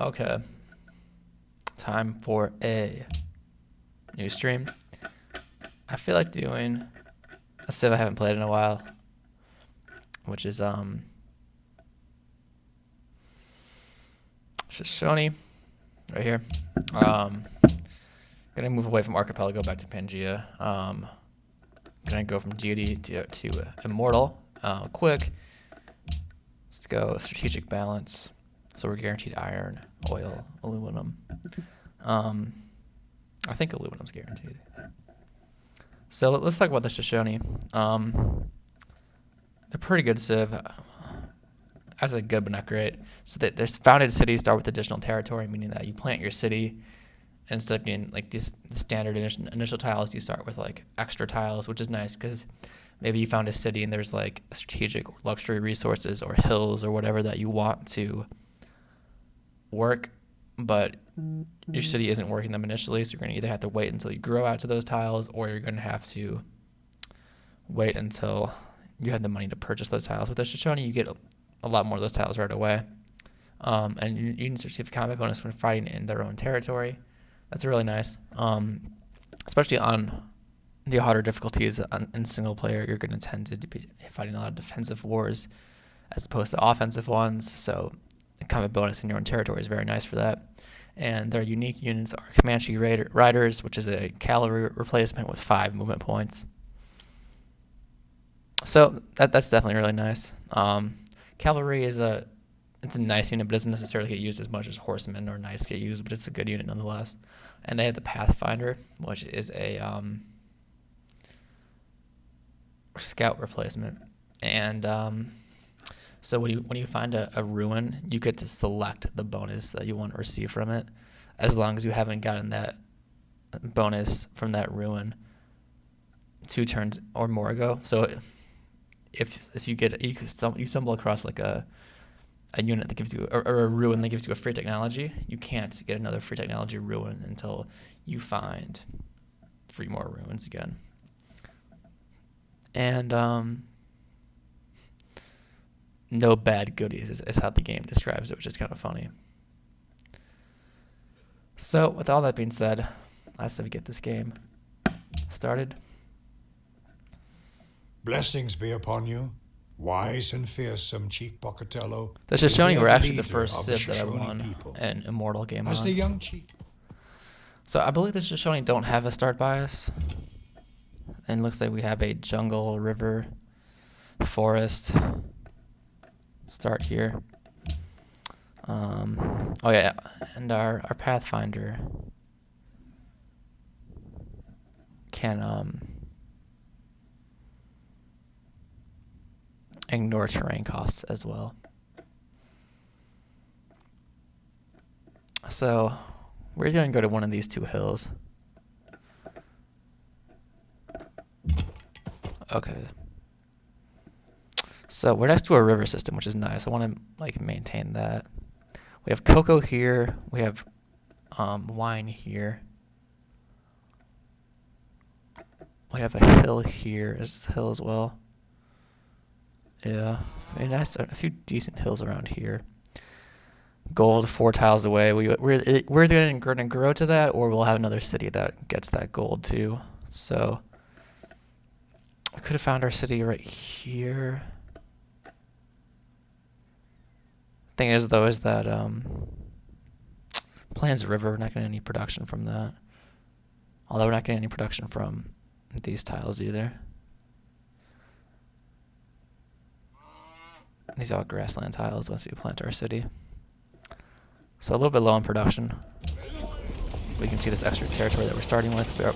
Okay, time for a new stream. I feel like doing a civ I haven't played in a while, which is Shoshone right here. Gonna move away from Archipelago back to Pangea. Gonna go from deity to immortal. Quick. Let's go strategic balance. So we're guaranteed iron, oil, aluminum. I think aluminum's guaranteed. So let's talk about the Shoshone. They're pretty good civ. I say good, but not great. So there's founded cities start with additional territory, meaning that you plant your city, and instead of being like these standard initial tiles, you start with like extra tiles, which is nice because maybe you found a city and there's like strategic luxury resources or hills or whatever that you want to work, but your city isn't working them initially, so you're going to either have to wait until you grow out to those tiles, or you're going to have to wait until you have the money to purchase those tiles. With the Shoshone, you get a lot more of those tiles right away, and you can receive combat bonus when fighting in their own territory. That's really nice, especially on the harder difficulties in single player. You're going to tend to be fighting a lot of defensive wars as opposed to offensive ones, so the combat bonus in your own territory is very nice for that. And their unique units are Comanche Riders, which is a cavalry replacement with 5 movement points. So that's definitely really nice. Cavalry is it's a nice unit, but doesn't necessarily get used as much as horsemen or knights get used, but it's a good unit nonetheless. And they have the Pathfinder, which is a scout replacement. And so when you find a ruin, you get to select the bonus that you want to receive from it, as long as you haven't gotten that bonus from that ruin 2 turns or more ago. So if you stumble across like a unit that gives you or a ruin that gives you a free technology, you can't get another free technology ruin until you find 3 more ruins again. And no bad goodies is how the game describes it, which is kind of funny. So with all that being said, I say we get this game started. Blessings be upon you, wise and fearsome Chief Pocatello. The Shoshone were actually the leader first of the civ that I Shoshone won people. an immortal game As on. the young chief. So I believe the Shoshone don't have a start bias. And it looks like we have a jungle, river, forest start here. Oh yeah, and our Pathfinder can ignore terrain costs as well. So we're going to go to one of these 2 hills. Okay. So we're next to a river system, which is nice. I want to like maintain that. We have cocoa here. We have wine here. We have a hill here. Is this hill as well? Yeah, very nice. A few decent hills around here. Gold 4 tiles away. We're going to grow to that, or we'll have another city that gets that gold too. So I could have found our city right here. Thing is though, is that Plains River, we're not getting any production from that. Although we're not getting any production from these tiles either. These are all grassland tiles once we plant our city. So a little bit low in production. We can see this extra territory that we're starting with. We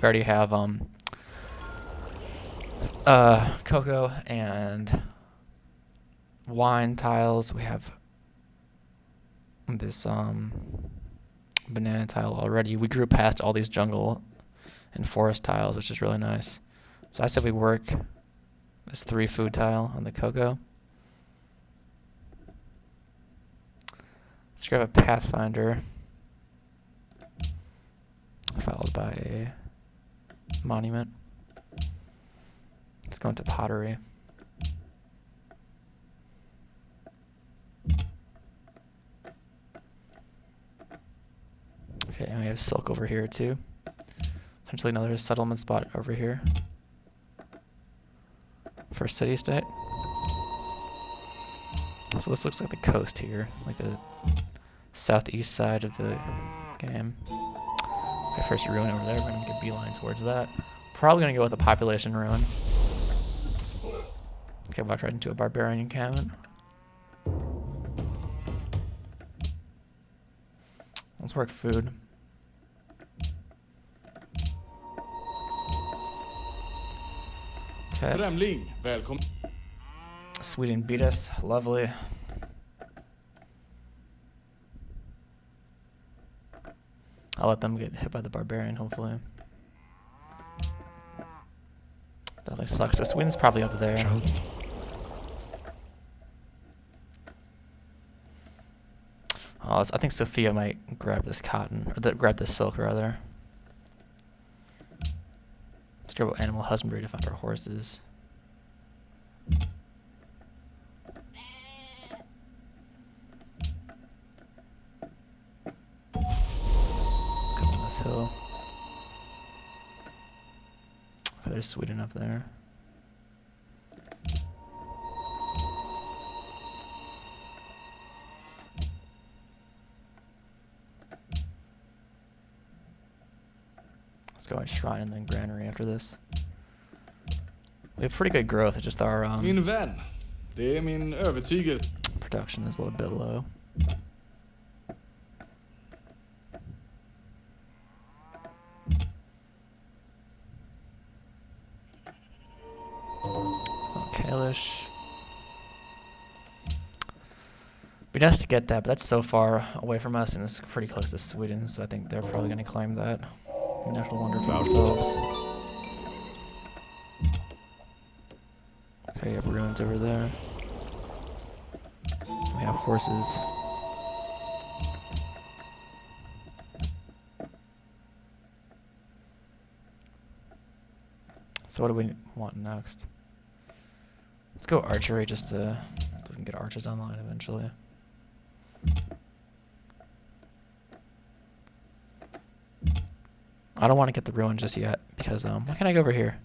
already have cocoa and wine tiles. We have this banana tile already. We grew past all these jungle and forest tiles, which is really nice. So I said we work this 3 food tile on the cocoa. Let's grab a Pathfinder, followed by a monument. Let's go into pottery. Okay, and we have silk over here too. Potentially another settlement spot over here for a city-state. So this looks like the coast here, like the southeast side of the game. My first ruin over there, we're gonna make a beeline towards that. Probably gonna go with a population ruin. Okay, walked right into a barbarian encampment. Let's work food. Okay. Främling, välkommen. Sweden beat us. Lovely. I'll let them get hit by the barbarian, hopefully. Definitely sucks. So Sweden's probably up there. Oh, I think Sophia might grab this cotton, or grab this silk rather. Let's go animal husbandry to find our horses. Let's come on this hill. Okay, there's Sweden up there. Let's go on shrine and then granary after this. We have pretty good growth. It's just our Min vän, det är min övertygelse. production is a little bit low. Kalish. Be nice to get that, but that's so far away from us and it's pretty close to Sweden, so I think they're probably going to claim that national wonder for themselves. Okay, you have ruins over there. We have horses. So what do we want next? Let's go archery just to so we can get archers online eventually. I don't want to get the ruin just yet because why can't I go over here?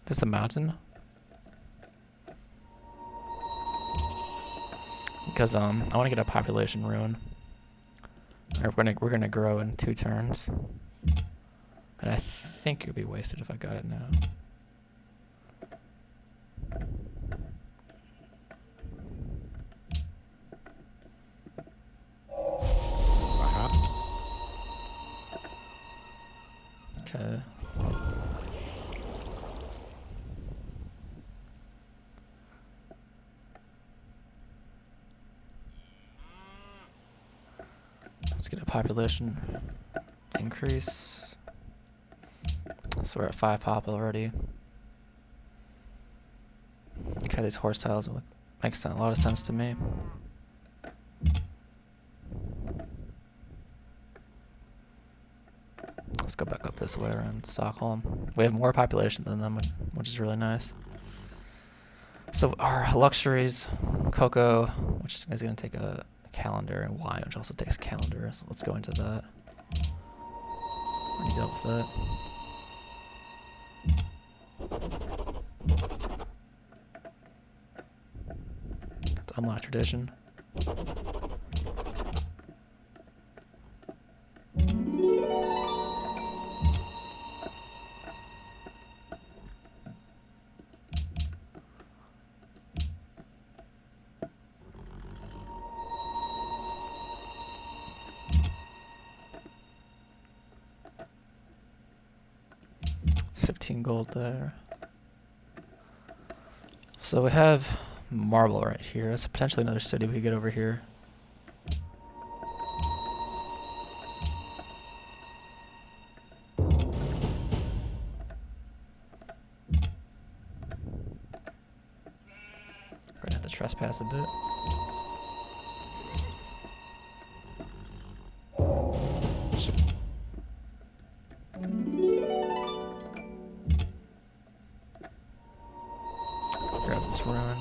Is this a mountain? Because I want to get a population ruin. We're gonna grow in 2 turns. And I think it would be wasted if I got it now. Okay. Let's get a population increase. So we're at 5 pop already. Okay, these horse tiles makes a lot of sense to me. Let's go back up this way around Stockholm. We have more population than them, which is really nice. So our luxuries, cocoa, which is going to take a calendar, and wine, which also takes calendar. So let's go into that. Already dealt with that. Let's unlock tradition. Gold there. So we have marble right here. That's potentially another city we could get over here. We're gonna have to trespass a bit. Grab this ruin.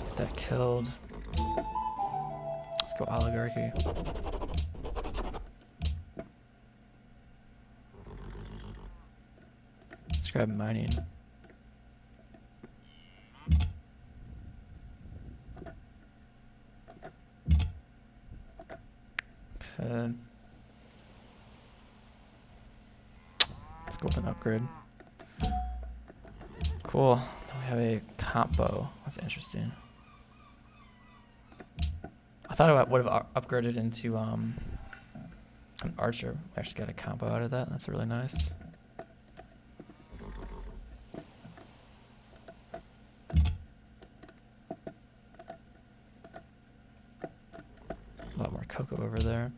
Get that killed. Let's Go oligarchy. Let's grab mining. Okay. Let's go with an upgrade. Cool. Now we have a combo. That's interesting. I thought I would have upgraded into an archer. We actually got a combo out of that. That's really nice. A lot more cocoa over there.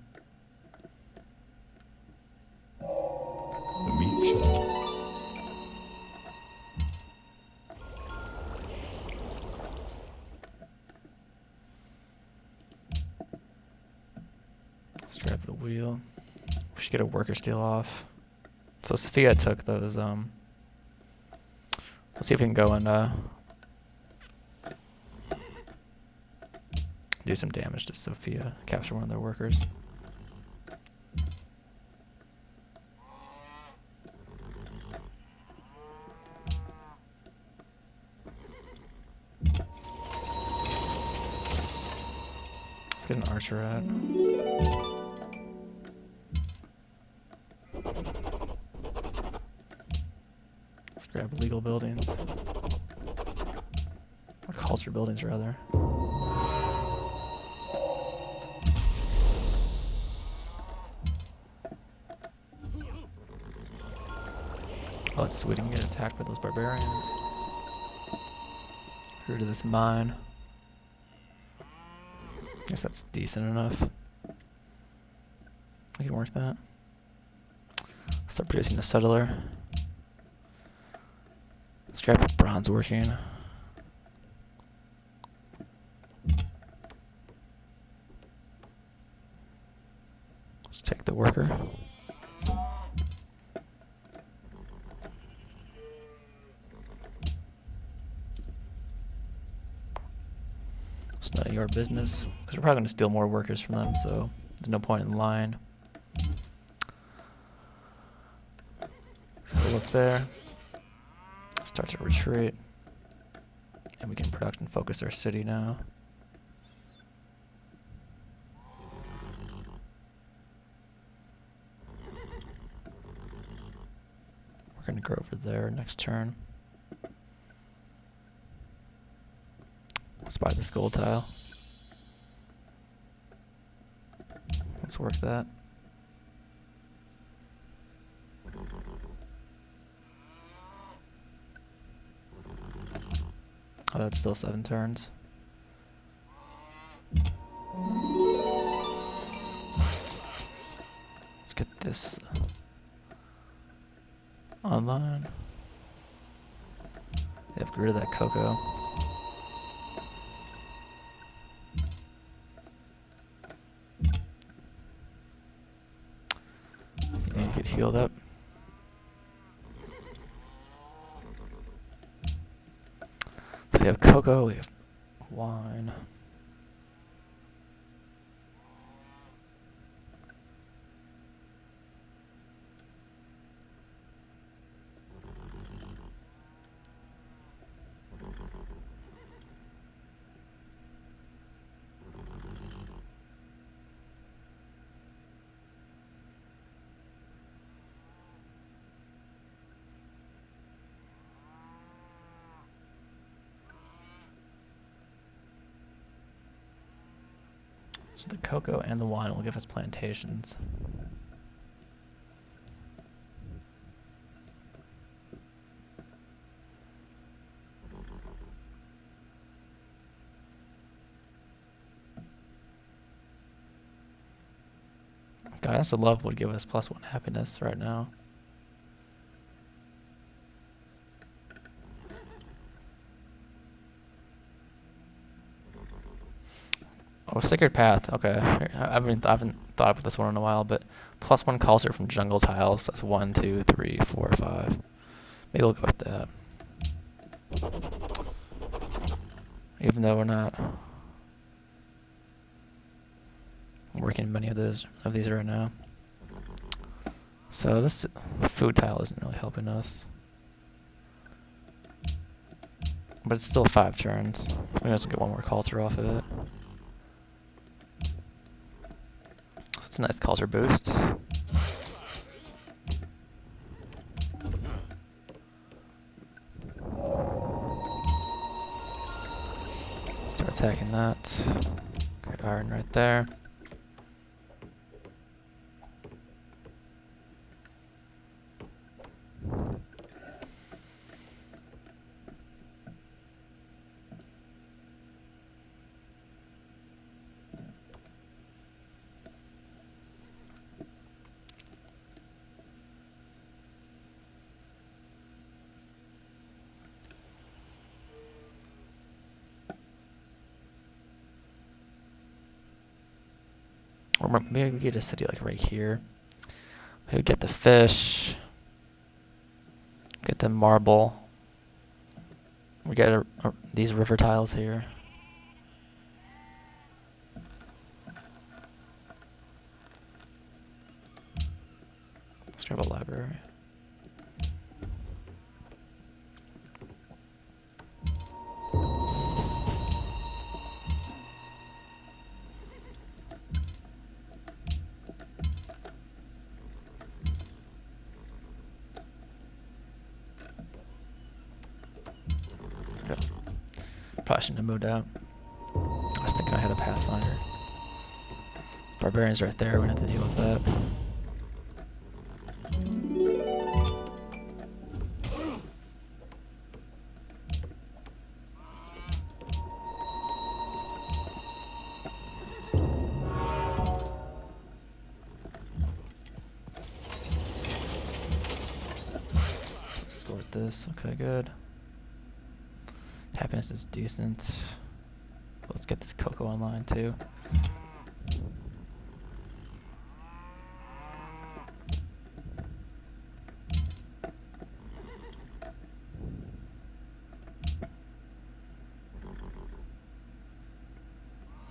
The meat shop. Let's grab the wheel. We should get a worker steal off. So Sophia took those. Let's see if we can go and do some damage to Sophia. Capture one of their workers. Let's get an archer out. Let's grab legal buildings. Or culture buildings, rather. Oh, it's sweet. We can get attacked by those barbarians. Through to this mine. Guess that's decent enough. We can work that. Start producing a settler. Let's grab bronze working. Let's take the worker. It's none of your business, because we're probably going to steal more workers from them, so there's no point in lying. So look there. Start to retreat. And we can production focus our city now. We're going to go over there next turn. Let's buy this gold tile. Let's work that. Oh, that's still 7 turns. Let's get this online. Yeah, get rid of that cocoa. And get healed up. So we have cocoa, we have wine. So the cocoa and the wine will give us plantations. Goddess of Love would give us +1 happiness right now. Oh, Sacred Path. Okay, I haven't thought of this one in a while, but +1 culture from jungle tiles. That's 1, 2, 3, 4, 5. Maybe we'll go with that. Even though we're not. I'm working many of these right now. So this food tile isn't really helping us. But it's still 5 turns. So we also get one more culture off of it. So it's a nice culture boost. Start attacking that. Okay, iron right there. Or maybe we get a city like right here. We would get the fish. Get the marble. We get these river tiles here. Let's grab a library. Probably shouldn't have moved out. I was thinking I had a Pathfinder. This barbarian's right there. We're gonna have to deal with that. Let's escort this. Okay, good. Happiness is decent. Let's get this cocoa online too.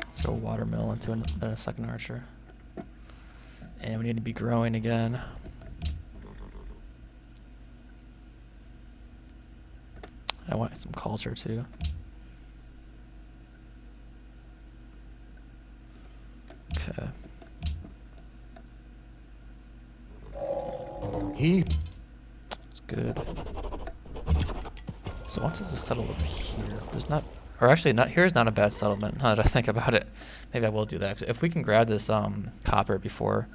Let's go watermill into another second archer. And we need to be growing again. I want some culture too. Okay. It's good. So once it's settled over here, there's not, or actually not, here's not a bad settlement, now that I think about it. Maybe I will do that. 'Cause if we can grab this copper before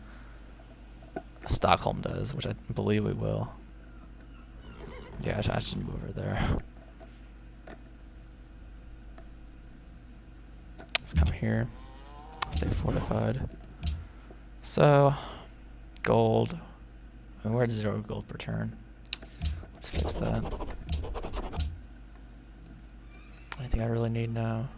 Stockholm does, which I believe we will. Yeah, I should move over there. Let's come here. Stay fortified. So, gold. I mean, we're at 0 gold per turn. Let's fix that. Anything I really need now?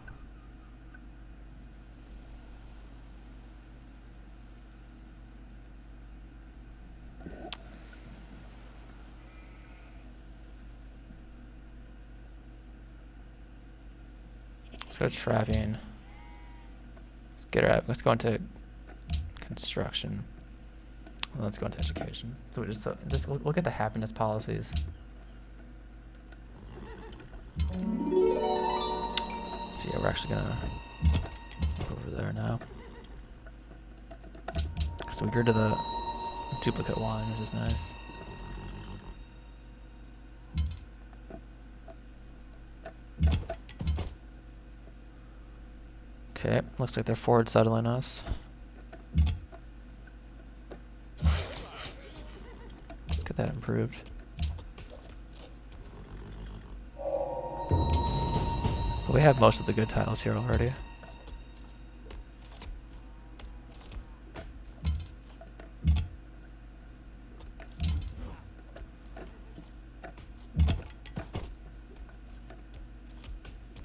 Let's go trapping. Let's go into construction. Let's go into education. So we'll get the happiness policies. So yeah, we're actually gonna go over there now. So we grew to the duplicate wine, which is nice. Okay, looks like they're forward settling us. Let's get that improved. But we have most of the good tiles here already.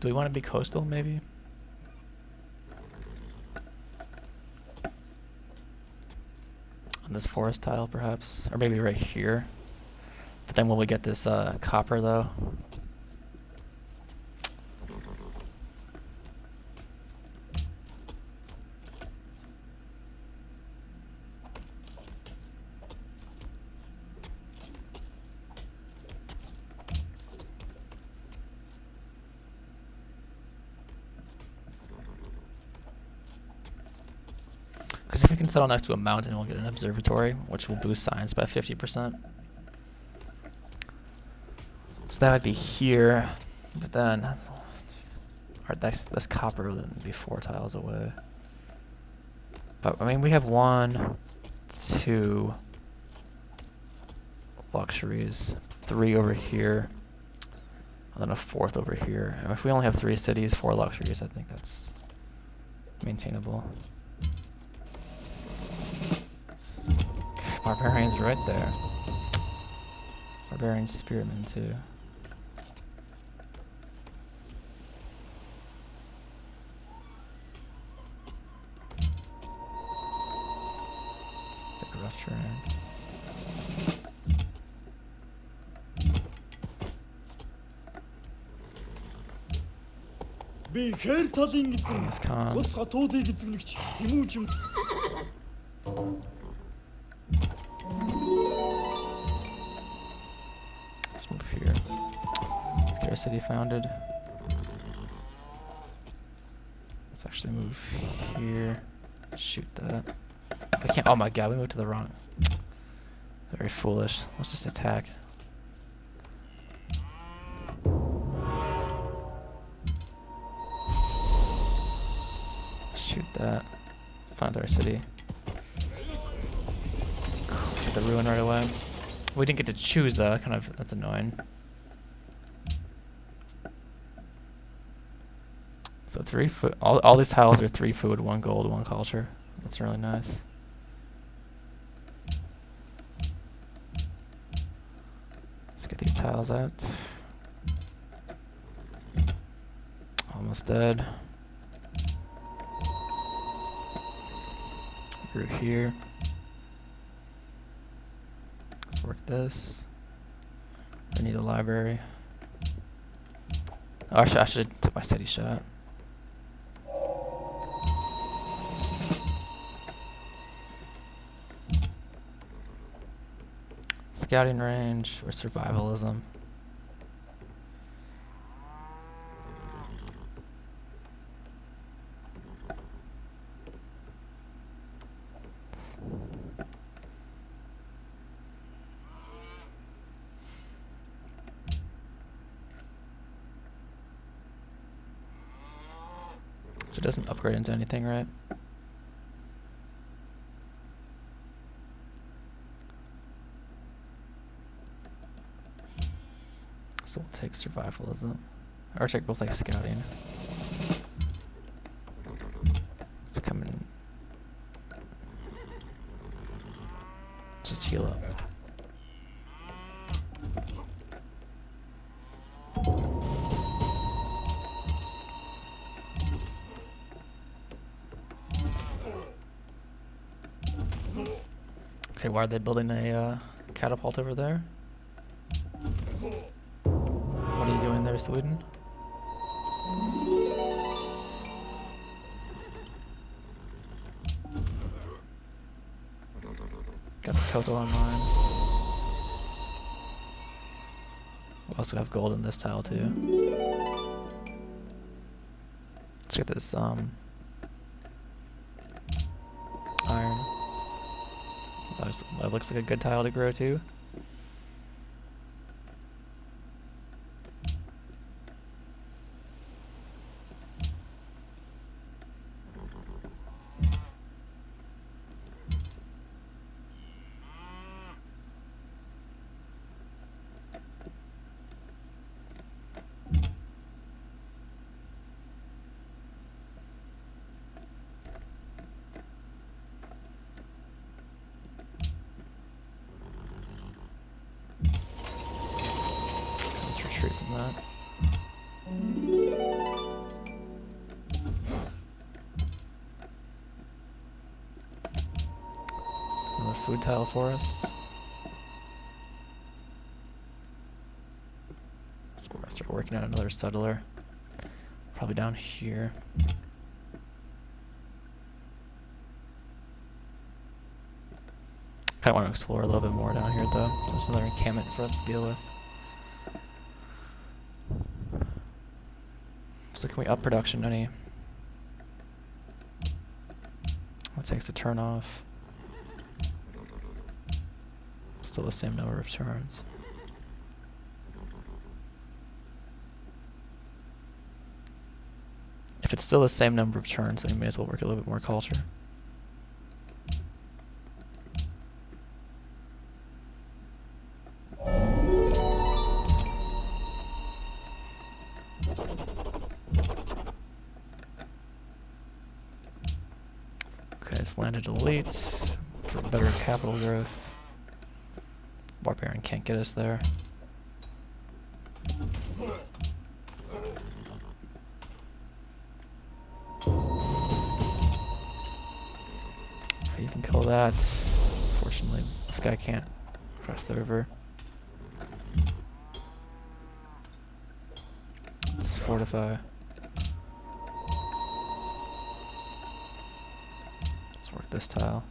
Do we want to be coastal, maybe? On this forest tile, perhaps? Or maybe right here. But then will we get this copper, though? Because if we can settle next to a mountain, we'll get an observatory, which will boost science by 50%. So that would be here, but then, or that's copper, then it'd be 4 tiles away. But I mean, we have 1, 2 luxuries, 3 over here, and then a 4th over here. And if we only have 3 cities, 4 luxuries, I think that's maintainable. Barbarian's right there. Barbarian spearman too. Take a rough terrain. Би хээр талын эзэн. Genghis Khan. Улс хотуудыг эзэмлэгч Тэмүүж юм. Let's move here. Let's get our city founded. Let's actually move here. Shoot that. I can't. Oh my god, we moved to the wrong. Very foolish. Let's just attack. Shoot that. Found our city. Get the ruin right away. We didn't get to choose though. That's annoying. So 3 food. All these tiles are 3 food, 1 gold, 1 culture. That's really nice. Let's get these tiles out. Almost dead. Through here. Let's work this. I need a library. Oh, I should take my steady shot. Scouting range or survivalism. So it doesn't upgrade into anything, right? So we'll take survivalism. Or we'll take scouting. Let's come in. Just heal up. Okay, why are they building a catapult over there? What are you doing there, Sweden? Got the Koto online. We also have gold in this tile too. Let's get this iron. That looks like a good tile to grow too. Let's retreat from that. It's another food tile for us. So we're gonna start working on another settler. Probably down here. Kinda want to explore a little bit more down here though. There's another encampment for us to deal with. So can we up production any? That takes a turn off. Still the same number of turns. If it's still the same number of turns, then we may as well work a little bit more culture. Okay, it's landed elite for better capital growth. Barbarian can't get us there. You can kill that. Fortunately, this guy can't cross the river. Let's fortify. Let's work this tile.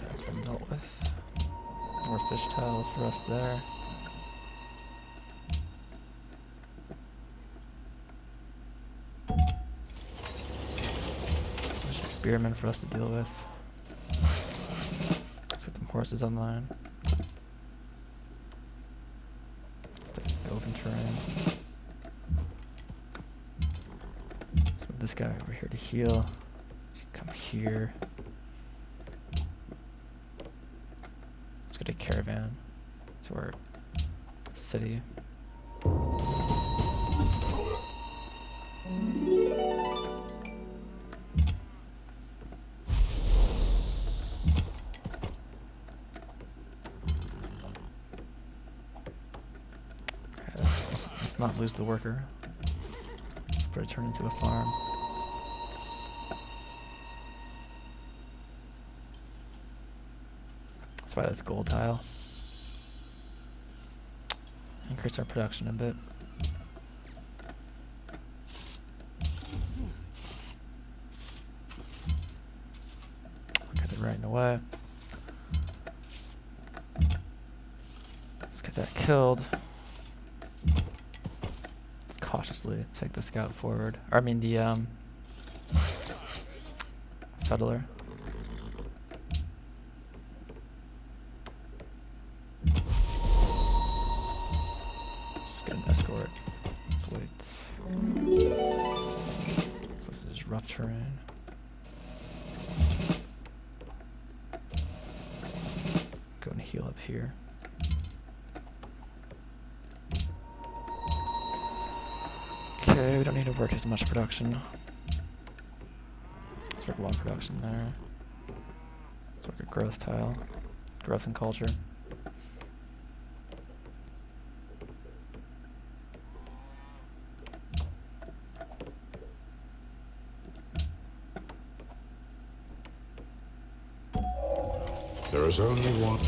That's been dealt with. More fish tiles for us there. There's just spearmen for us to deal with. Let's get some horses online. Let's take the open terrain. Let's move this guy over here to heal. Come here. Let's get a caravan to our city. Okay, let's not lose the worker. Let's put it turn into a farm. Let's buy this gold tile. Increase our production a bit. Get it right away. Let's get that killed. Let's cautiously take the scout forward. Or I mean the settler. Get an escort. Let's wait. So this is rough terrain. Go and heal up here. Okay, we don't need to work as much production. Let's work one production there. Let's work a growth tile. Growth and culture. There is only one.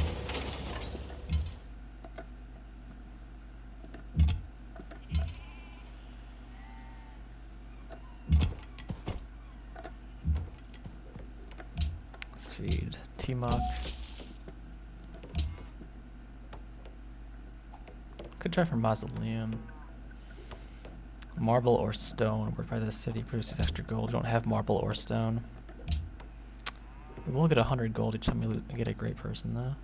Let's feed T-Mock. Could try for Mausoleum. Marble or stone. Worked by the city produces extra gold. We don't have marble or stone. We will get 100 gold each time we get a great person, though.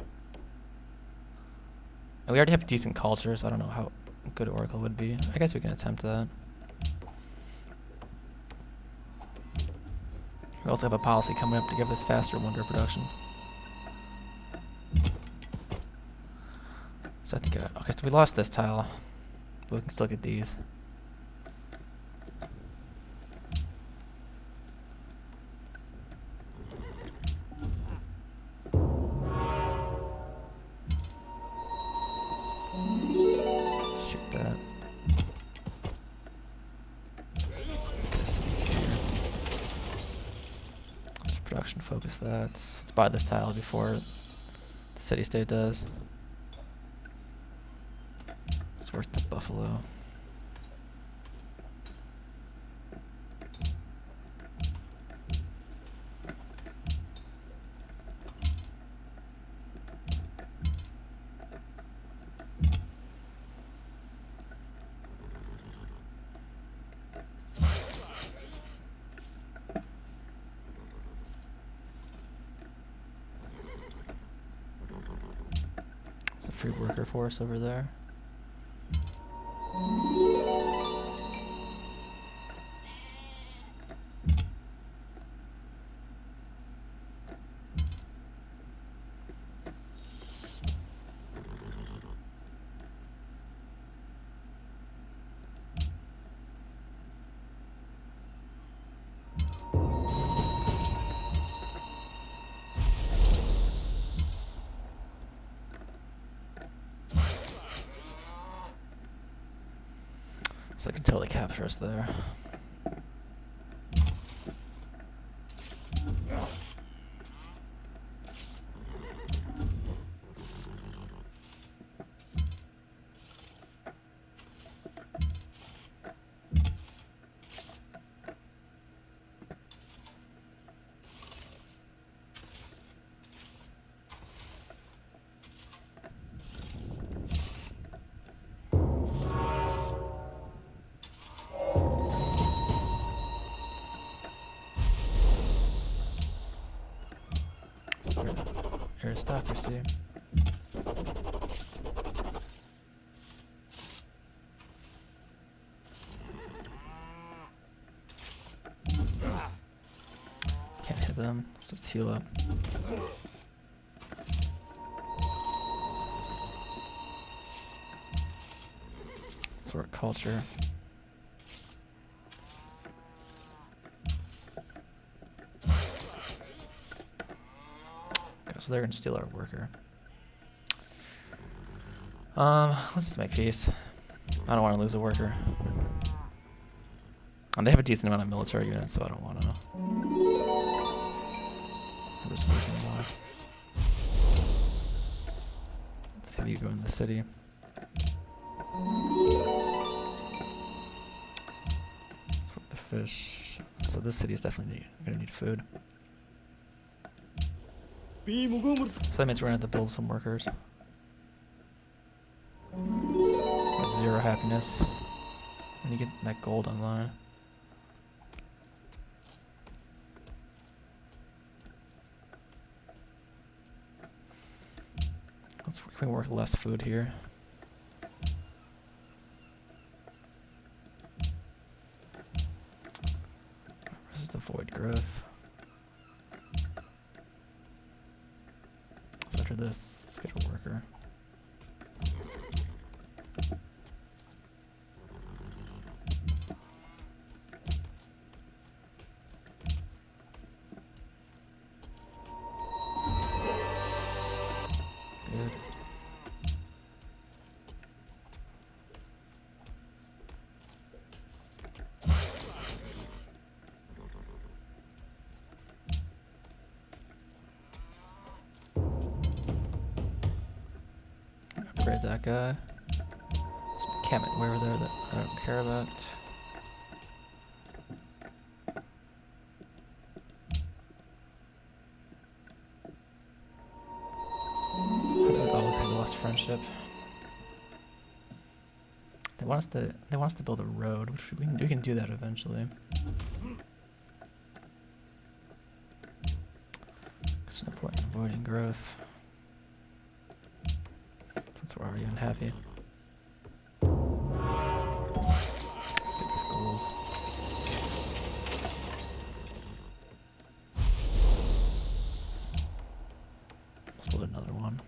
And we already have decent culture, so I don't know how good Oracle would be. I guess we can attempt that. We also have a policy coming up to give us faster wonder production. So I think, okay, so we lost this tile, but we can still get these. Shoot that. This here. Let's Production focus that. Let's buy this tile before the city state does. It's worth the buffalo. It's a free worker force over there. So I can totally capture us there. Aristocracy. Can't hit them. Let's just heal up. Sort culture. So they're gonna steal our worker. Let's just make peace. I don't want to lose a worker. And they have a decent amount of military units, so I don't want to risk losing more. Let's have you go in the city. Let's work the fish. So this city is definitely gonna need food. So that means we're gonna have to build some workers. That's 0 happiness when you get that gold online. Can we work less food here? Resist avoid growth. So after this, let's get a worker. Good. Upgrade that guy. Some encampment way over there that I don't care about. Oh, okay, we lost friendship. They want us to build a road, which we can do that eventually. There's no point in avoiding growth. Since we're already unhappy. Let's get this gold. Let's build another one.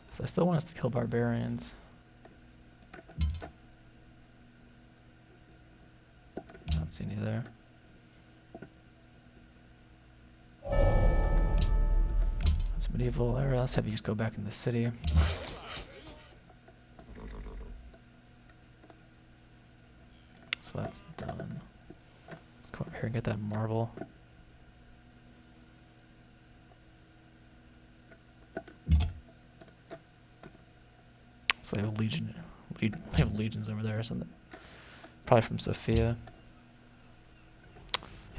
So I still want us to kill barbarians. Don't see any there. That's medieval era. Let's have you just go back in the city. So that's done. Let's go over here and get that marble. So they have they have legions over there or something. Probably from Sophia.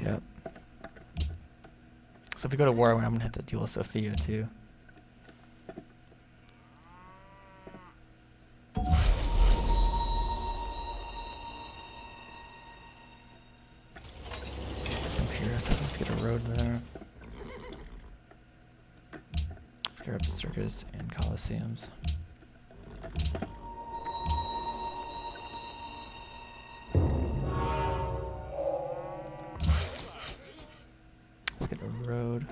Yep. So if we go to war, I'm gonna have to deal with Sophia too. So let's get a road there. Let's get up circus and coliseums. Let's get a road.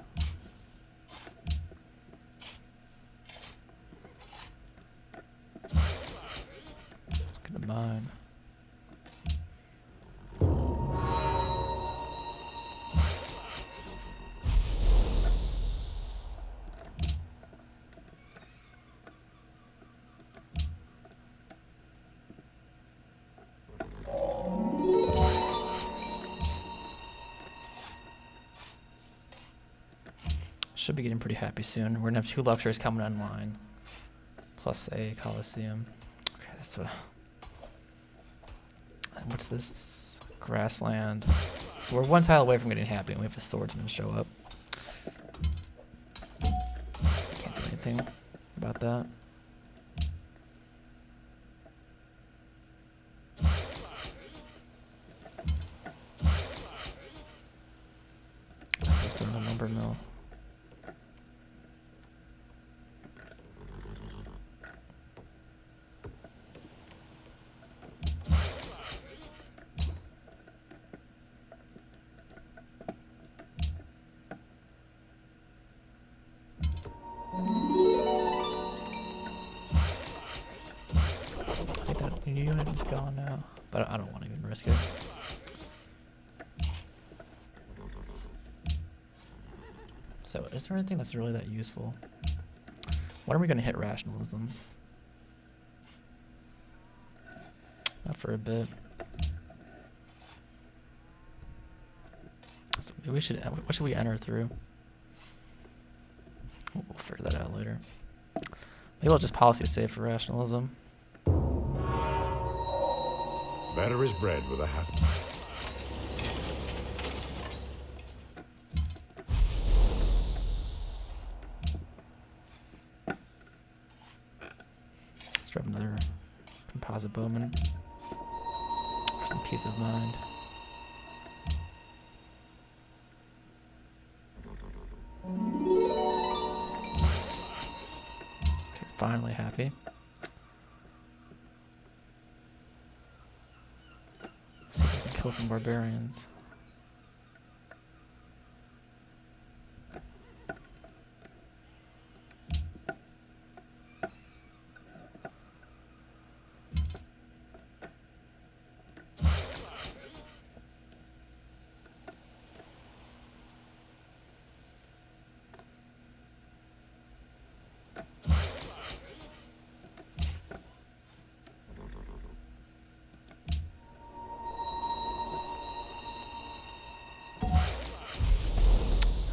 Let's get a mine. Should be getting pretty happy soon. We're gonna have 2 lectures coming online, plus a coliseum. Okay, so what's this? Grassland. So we're 1 tile away from getting happy, and we have a swordsman show up. Can't do anything about that. Let's start a lumber mill. I think that unit is gone now, but I don't want to even risk it. So, is there anything that's really that useful? When are we going to hit rationalism? Not for a bit. So maybe we should. What should we enter through? We'll figure that out later. Maybe I'll just policy save for rationalism. Better is bread with a hat. Let's grab another composite bowman for some peace of mind. Okay, finally happy. See if we can kill some barbarians.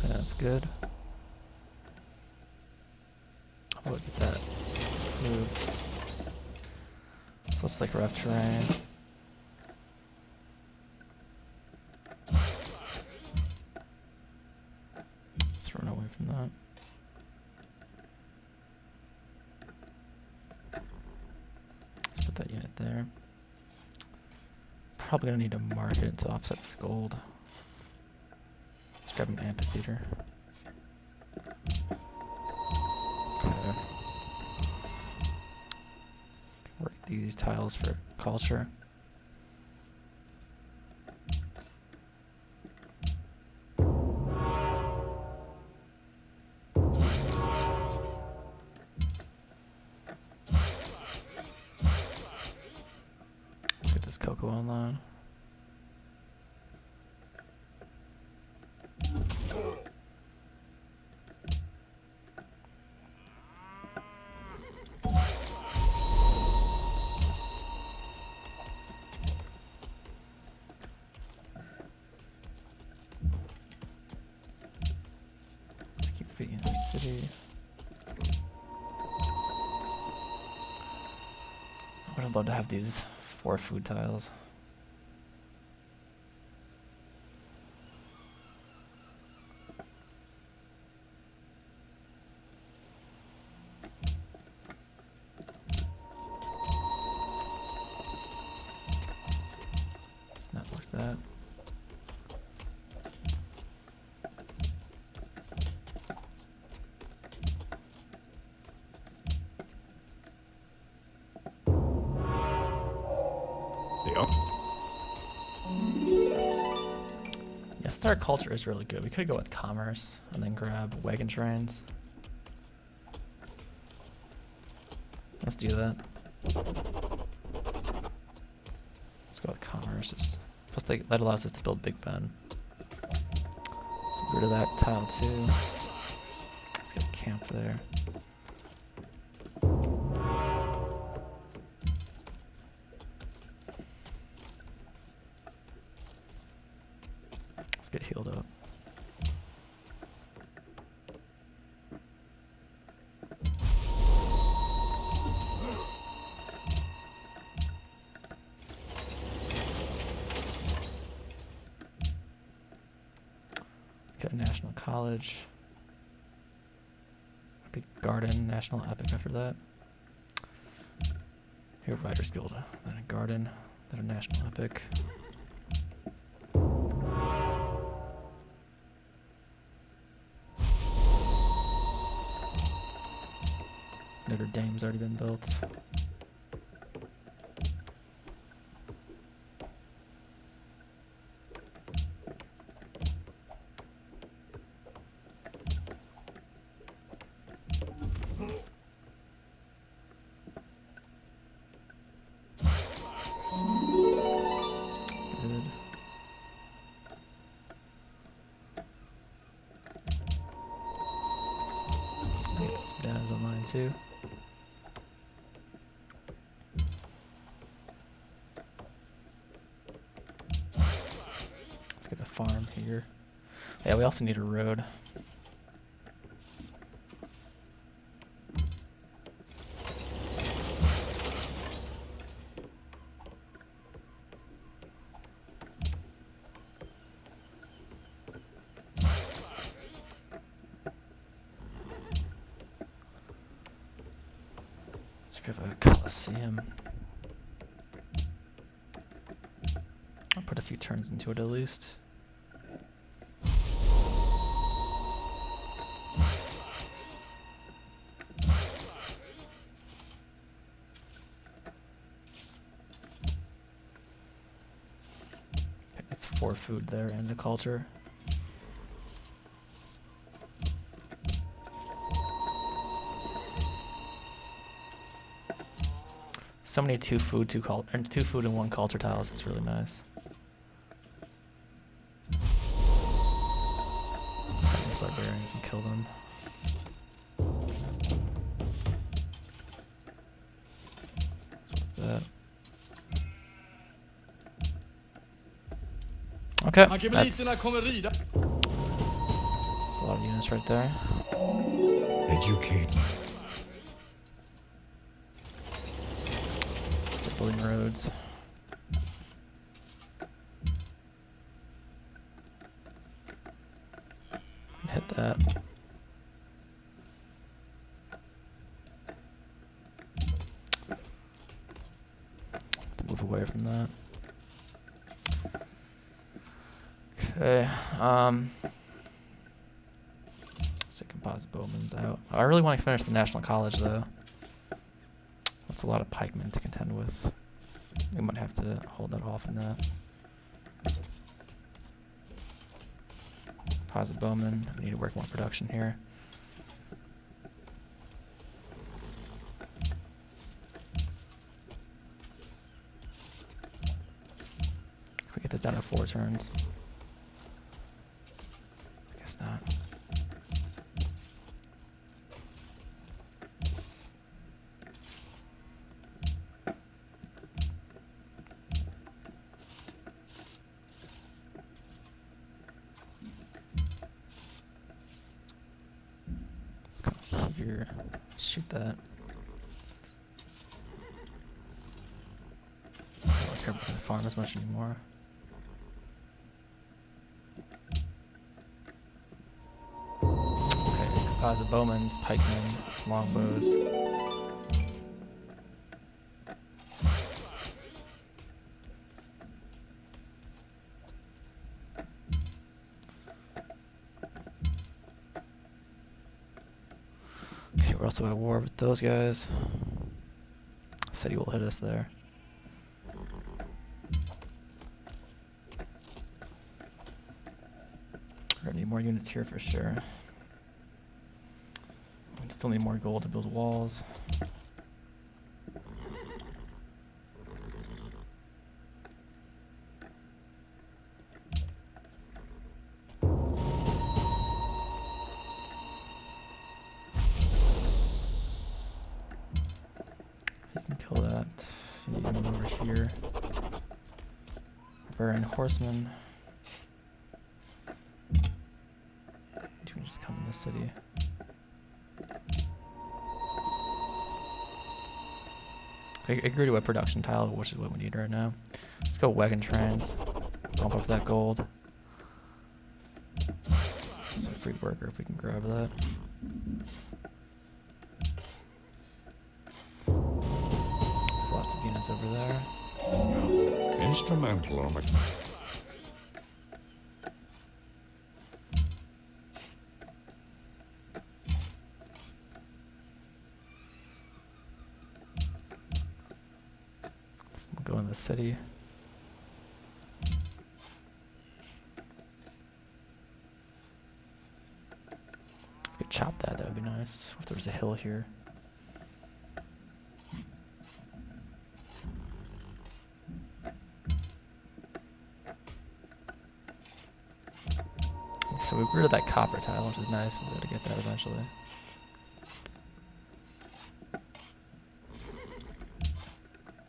That's good. I'll look at that move. So it's like rough terrain. Let's run away from that. Let's put that unit there. Probably gonna need to market it to offset this gold. Let's grab an amphitheater. Okay. Work these tiles for culture. Let's get this cocoa online. city. I would love to have these 4 food tiles. It's not like that. Yes, our culture is really good. We could go with commerce and then grab wagon trains. Let's do that. Let's go with commerce. Plus, that allows us to build Big Ben. Let's get rid of that tile too. Let's get a camp there. Let's get healed up. Get a national college. Big garden, national epic after that. Here, Writers Guild. Then a garden, then a national epic. Notre Dame's already been built. Good. Get those bananas online too. Let's get a farm here. Yeah, we also need a road. Let's grab a Coliseum. I'll put a few turns into it at least. Okay, that's 4 food there and a culture. So many 2 food, 2 food and 1 culture tiles. It's really nice. Find these barbarians and kill them. That. Okay, that's a lot of units right there. Educate. Start building roads. Hit that. Move away from that. Okay, let's composite bowman's out. I really want to finish the National College though. That's a lot of pikemen to contend with. We might have to hold that off in that. Composite bowman. We need to work more production here. If we get this down to 4 turns. I guess not. here. Shoot that. I don't care about the farm as much anymore. Okay, composite bowmans, pikemen, longbows. Okay, we're also at war with those guys. City will hit us there. We're gonna need more units here for sure. We still need more gold to build walls. You can kill that. You need to move over here. Barbarian horsemen. You can just come in the city. I agree to a production tile, which is what we need right now. Let's go wagon trains. Bump up that gold. So free worker if we can grab that. There's lots of units over there. Instrumental on the... Let's go in the city. If we could chop that, that would be nice. If there was a hill here. So we grew rid of that copper tile, which is nice. We'll be able to get that eventually.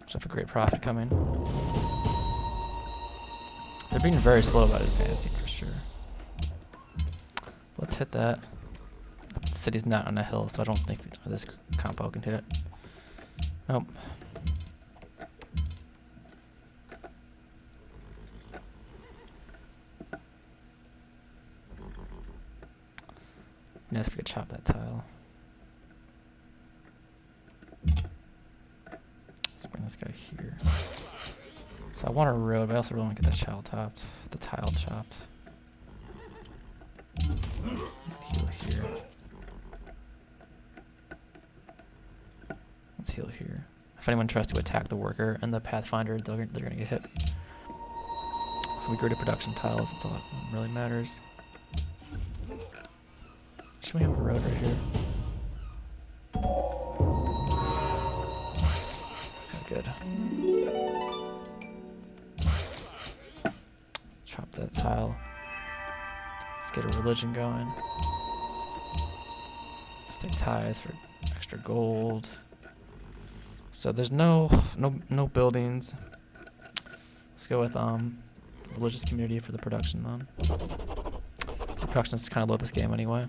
Should have a great profit coming. They're being very slow about advancing for sure. Let's hit that. The city's not on a hill, so I don't think this compo can hit it. Nope. Nice if we could chop that tile. Let's bring this guy here. So I want a road, but I also really want to get that tile chopped. The tile chopped. Heal here. Let's heal here. If anyone tries to attack the worker and the pathfinder, they're gonna get hit. So we grew to production tiles. That's all that really matters. Should we have a road right here? Okay, good. Let's chop that tile. Let's get a religion going. Let's take tithe for extra gold. So there's no buildings. Let's go with religious community for the production then. The production's kind of low this game anyway.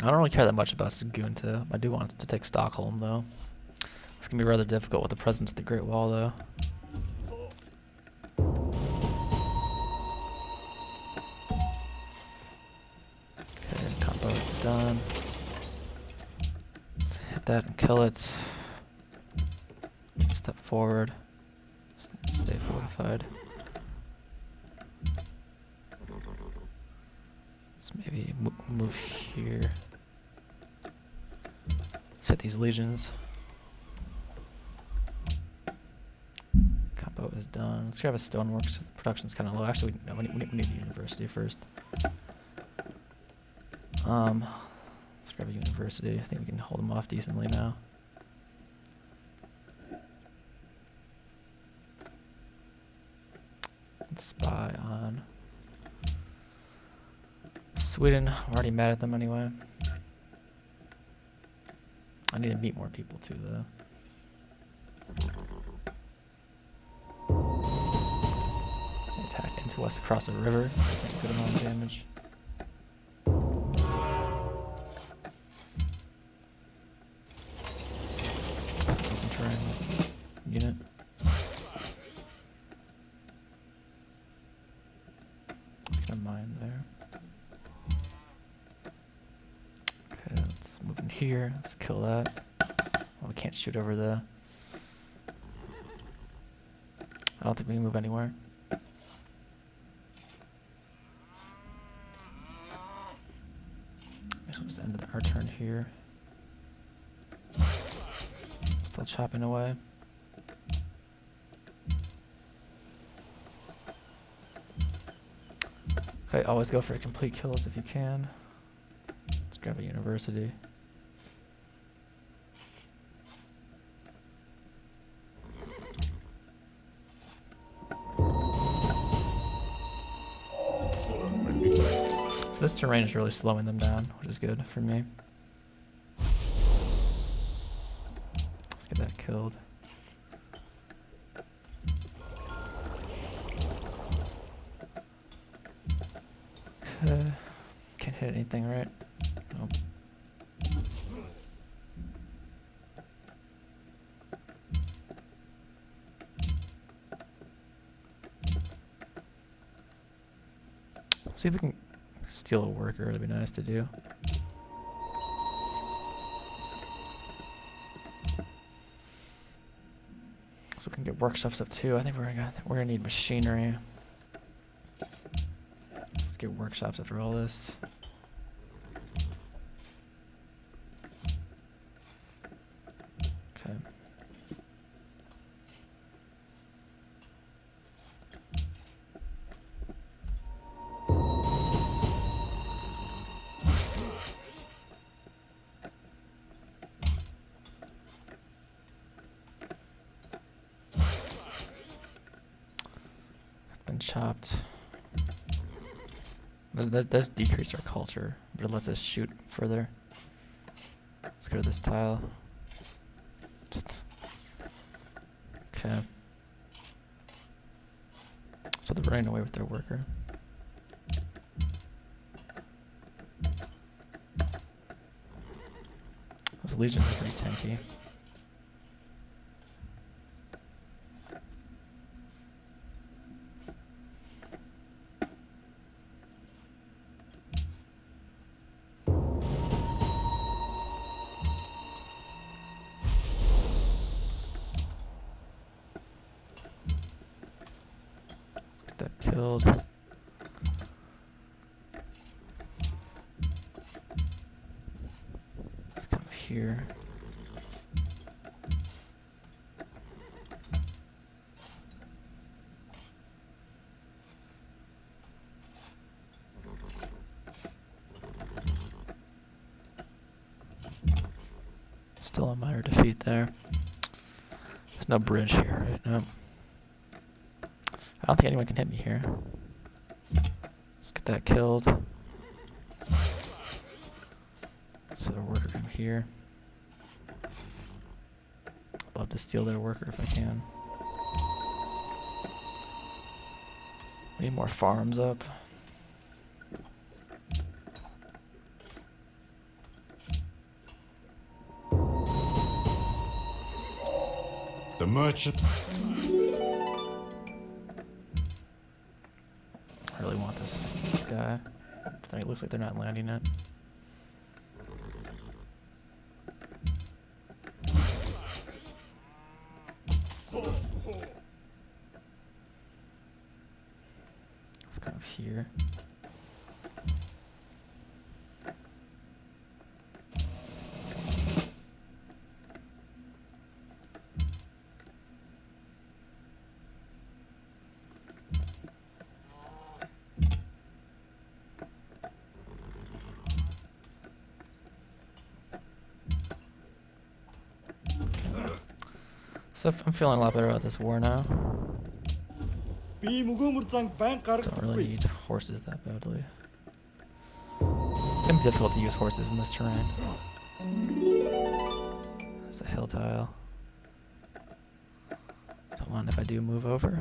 I don't really care that much about Sagunta. I do want to take Stockholm, though. It's going to be rather difficult with the presence of the Great Wall, though. Okay, combo, it's done. Let's hit that and kill it. Step forward. Stay fortified. Let's maybe move here. Let's hit these legions. Combo is done. Let's grab a stoneworks. The production's kind of low. Actually, no, we need a university first. Let's grab a university. I think we can hold them off decently now. Let's Sweden, I'm already mad at them anyway. I need to meet more people too, though. They attacked into us across a river. Take a good amount of damage. Open terrain unit. Let's get a mine there. Okay, let's move in here. Let's kill that. Oh, we can't shoot over the... I don't think we can move anywhere. I guess we'll just end our turn here. Still chopping away. Okay, always go for complete kills if you can. Let's grab a university. So this terrain is really slowing them down, which is good for me. Let's get that killed. Can't hit anything, right? Nope. See if we can steal a worker. It'd be nice to do. So we can get workshops up too. I think we're gonna need machinery. Let's get workshops after all this. Okay. It's been chopped. That does decrease our culture, but it lets us shoot further. Let's go to this tile. Okay. So they're running away with their worker. Those legions are pretty tanky. That killed. Let's come here. Still a minor defeat there. There's no bridge here, right? No. I don't think anyone can hit me here. Let's get that killed. So their worker come here. I'd love to steal their worker if I can. We need more farms up. The merchant. I really want this guy. It looks like they're not landing it. Let's go up here. So I'm feeling a lot better about this war now. Би мөгөөмөр занг байн Don't really гаргахгүй. need horses that badly. gonna be difficult to use horses in this terrain. There's a hill tile. Don't mind if I do move over.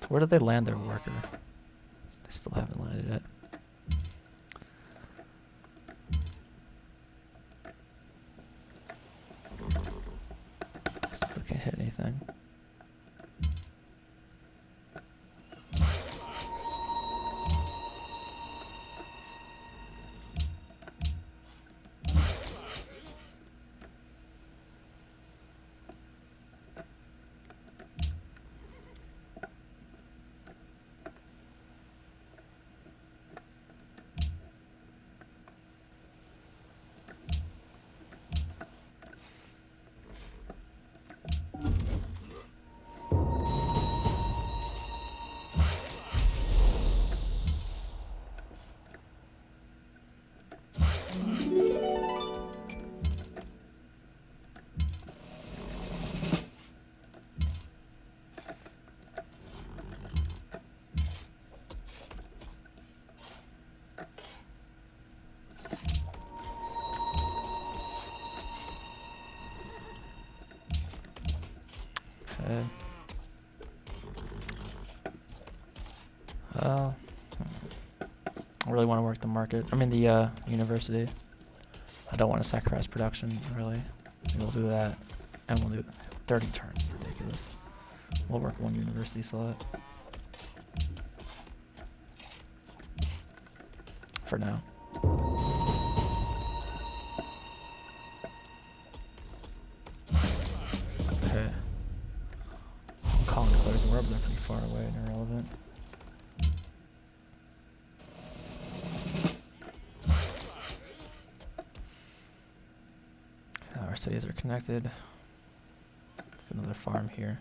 So where did they land their worker? They still haven't landed it. Still can't hit anything. Okay. Well, I really want to work the market. I mean the university. I don't want to sacrifice production, really. We'll do that, and we'll do 30 turns. Ridiculous. We'll work one university slot. For now. Okay. Colony declares war, but they're pretty far away and irrelevant. Our cities are connected. Let's get another farm here.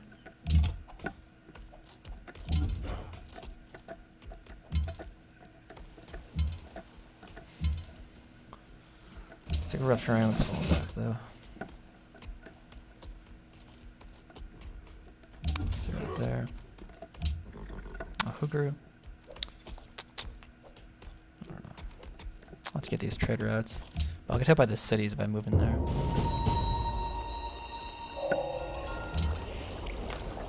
Let's take a rough terrain. Let's fall back though. Stay right there. Oh, who grew? I don't know. I'll have to get these trade routes. I'll get hit by the cities if I move in there.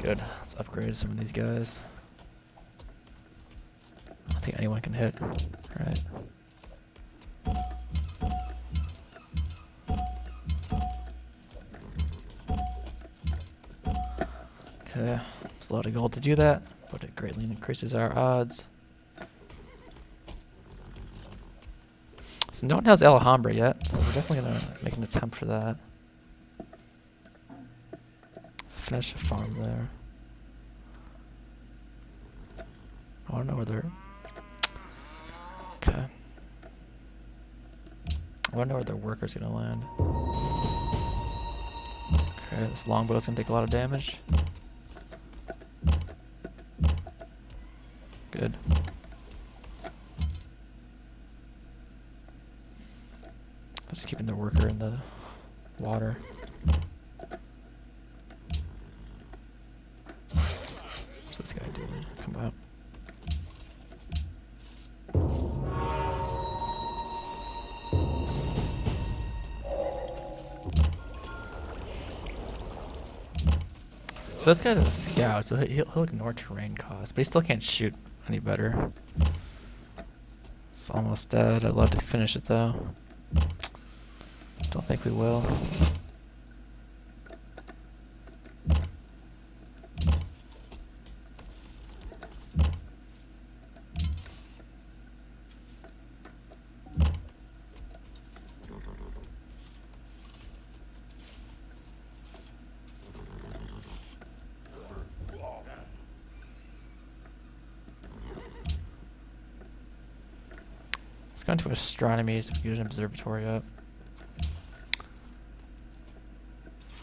Good. Let's upgrade some of these guys. I don't think anyone can hit. Alright. Okay. It's a lot of gold to do that, but it greatly increases our odds. So no one has Alhambra yet, so we're definitely gonna make an attempt for that. Let's finish a farm there. I don't know where they're... Okay. I don't know where their worker's gonna land. Okay, this longbow's gonna take a lot of damage. Good. Just keeping the worker in the water. What's this guy doing? Come out. So this guy's a scout, so he'll ignore terrain costs, but he still can't shoot any better. It's almost dead. I'd love to finish it though. Don't think we will. Let's go into astronomy so we can get an observatory up.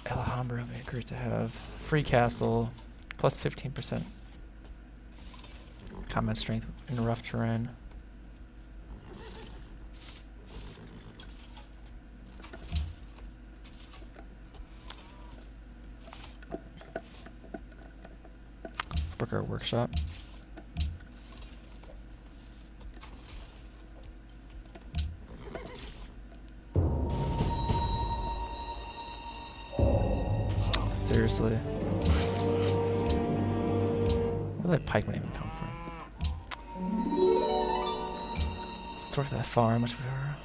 Alhambra would be great to have. Free castle, plus 15% combat strength in rough terrain. Let's book our workshop. Seriously. Where did that pikeman even come from? Let's work that farm much better.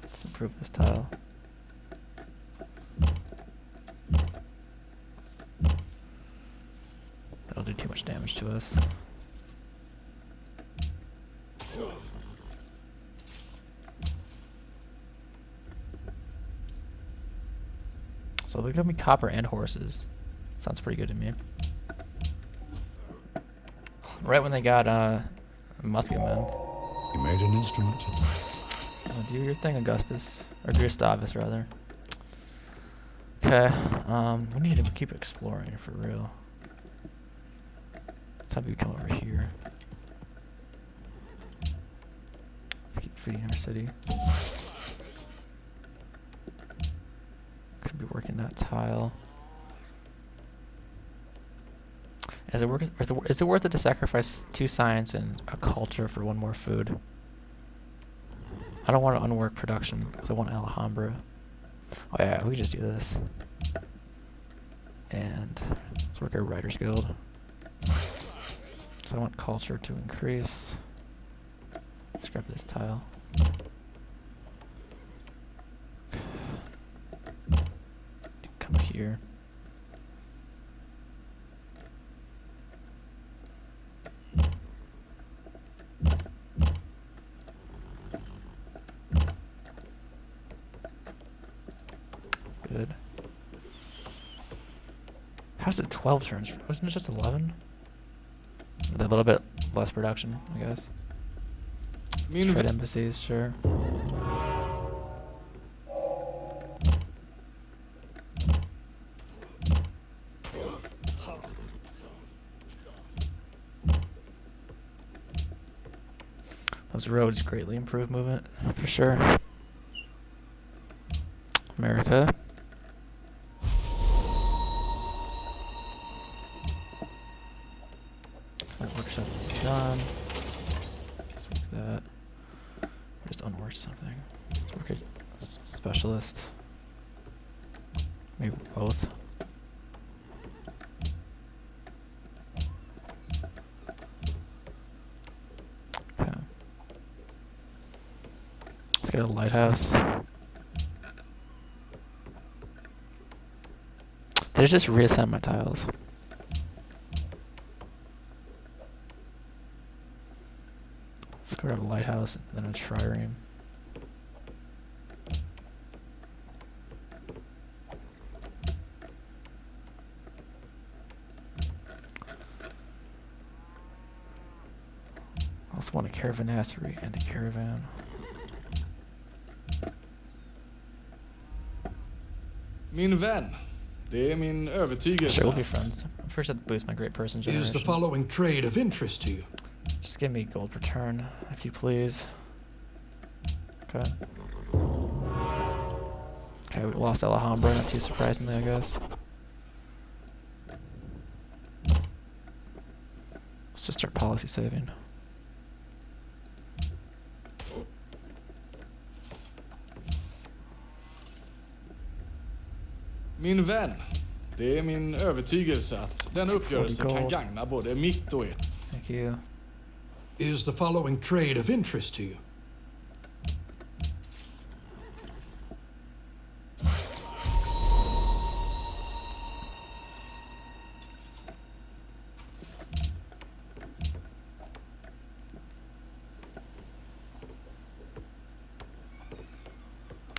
Let's improve this tile. That'll do too much damage to us. So they're gonna be copper and horses. Sounds pretty good to me. Right when they got musketmen. You made an instrument. Do your thing, Augustus. Or Gustavus, rather. Okay. We need to keep exploring for real. Let's have you come over here. Let's keep feeding our city. Could be working that tile. Is it worth it to sacrifice 2 science and a culture for 1 more food? I don't want to unwork production because I want Alhambra. Oh yeah, we can just do this. And let's work our Writer's Guild. So I want culture to increase. Let's grab this tile. Come here. Good. How's it 12 turns? Wasn't it just 11? With a little bit less production, I guess. Trade embassies, sure. Those roads greatly improve movement, for sure. America. That workshop is done. Let's work that. Or just unworked something. Let's work a specialist. Maybe both. Okay. Let's get a lighthouse. Did I just reassign my tiles? Let's go to a lighthouse and then a trireme. I also want a caravanserai and a caravan. Min vän. Det är min övertygelse. Sure, we'll be friends. I'm first to boost my great person Is generation. the following trade of interest to you? Just give me gold per turn, if you please. Okay. Okay, we lost Alhambra, not too surprisingly, I guess. Let's just start policy saving. Min vän. Det är min övertygelse att den uppgörelsen kan gagna både mitt och ert. Thank you. Is the following trade of interest to you?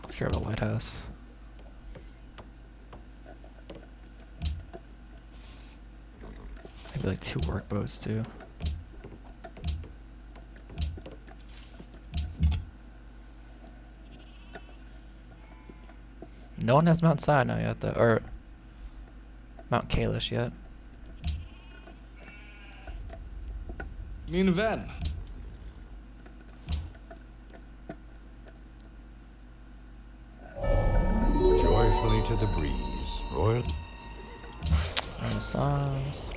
Let's grab a lighthouse. Maybe like 2 workboats too. No one has Mount Sinai yet, though, or Mount Kalish yet. Min vän. Joyfully to the breeze. Royal. Renaissance.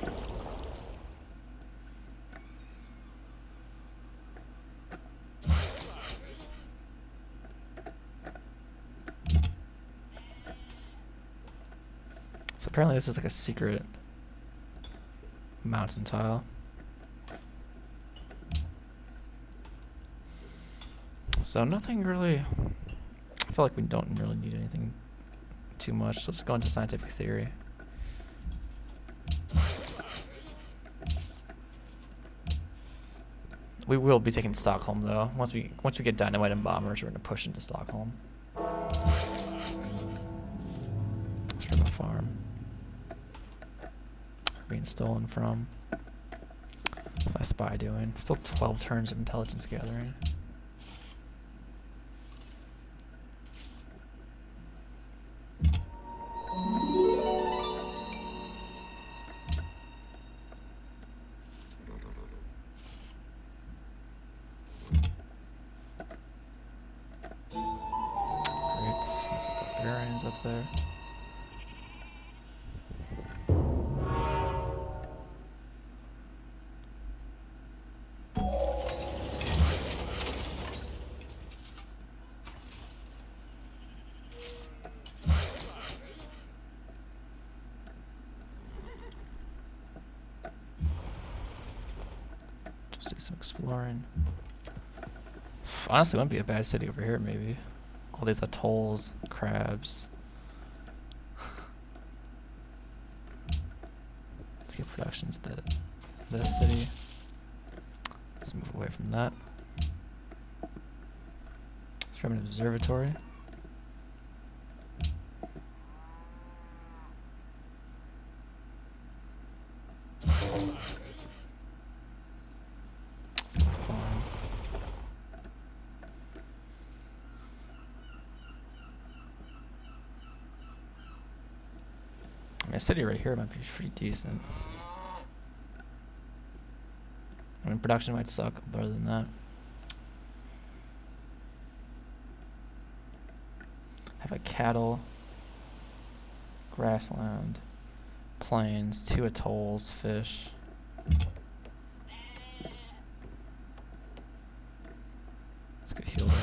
apparently this is like a secret mountain tile. So nothing really. I feel like we don't really need anything too much. Let's go into scientific theory. We will be taking Stockholm though. Once we get dynamite and bombers, we're gonna push into Stockholm. Let's go to the farm. We're being stolen from. What's my spy doing? Still 12 turns of intelligence gathering. Barbarians up there. Just do some exploring. Honestly, it wouldn't be a bad city over here, maybe. All these atolls, crabs. Let's get production to this city. Let's move away from that. Let's grab an observatory. Let's go farm. I mean, a city right here might be pretty decent. I mean, production might suck, but other than that. Have a cattle, grassland, plains, 2 atolls, fish. Let's get healed up.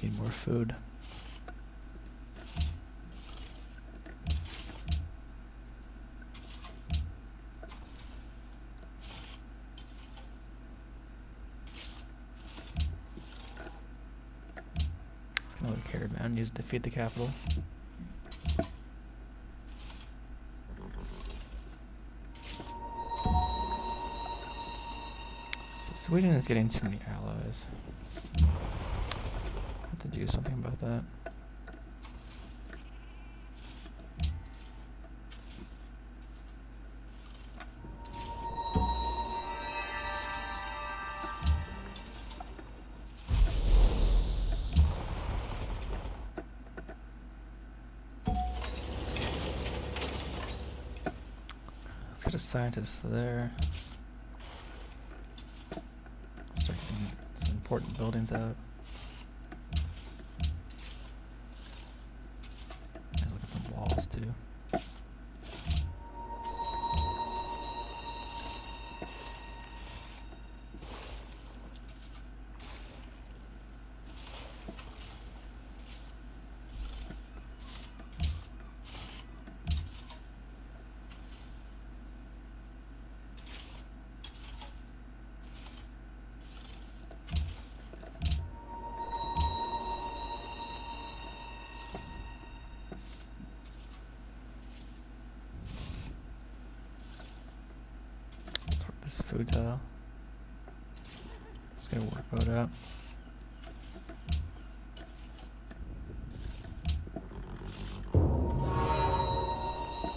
Need more food. It's gonna look cared, man. Needs to defeat the capital. So Sweden is getting too many allies. To do something about that. Let's get a scientist there. Start getting some important buildings out. Walls too. This food tile. Just gotta work boat out.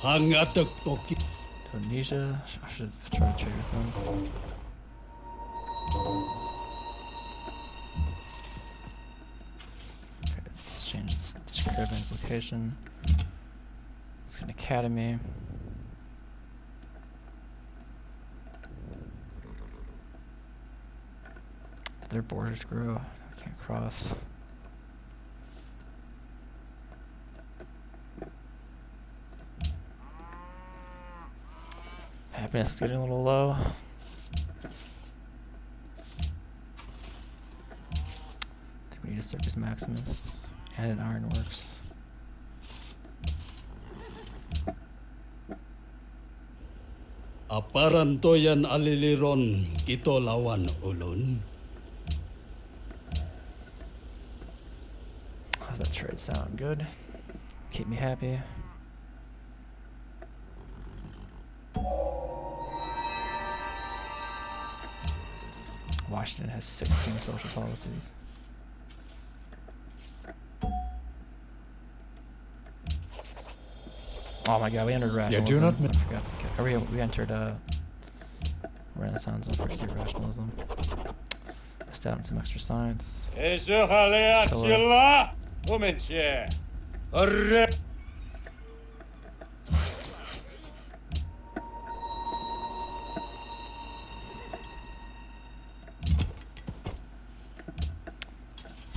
Hangatak poki. Indonesia. I should try to trade with them. Okay, let's change this caravan's location. Let's get an academy. Their borders grow. I can't cross. Happiness is getting a little low. I think we need a Circus Maximus and an Ironworks. Aparan toyan aliliron kito lawan ulun. How's that trade sound? Good. Keep me happy. Washington has 16 social policies. Oh my god, we entered rationalism. do not I forgot to get, or we entered Renaissance and forget rationalism. Missed out on some extra science. Let's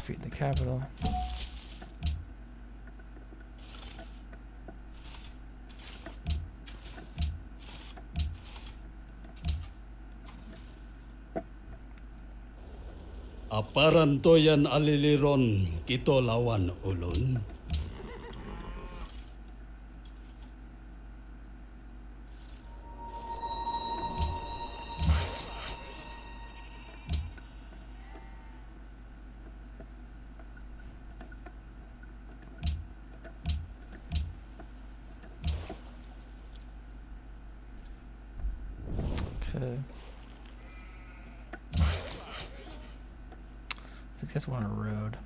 feed the capital. Aparan toyan aliliron kito lawan ulun. Okay. These guys want a road.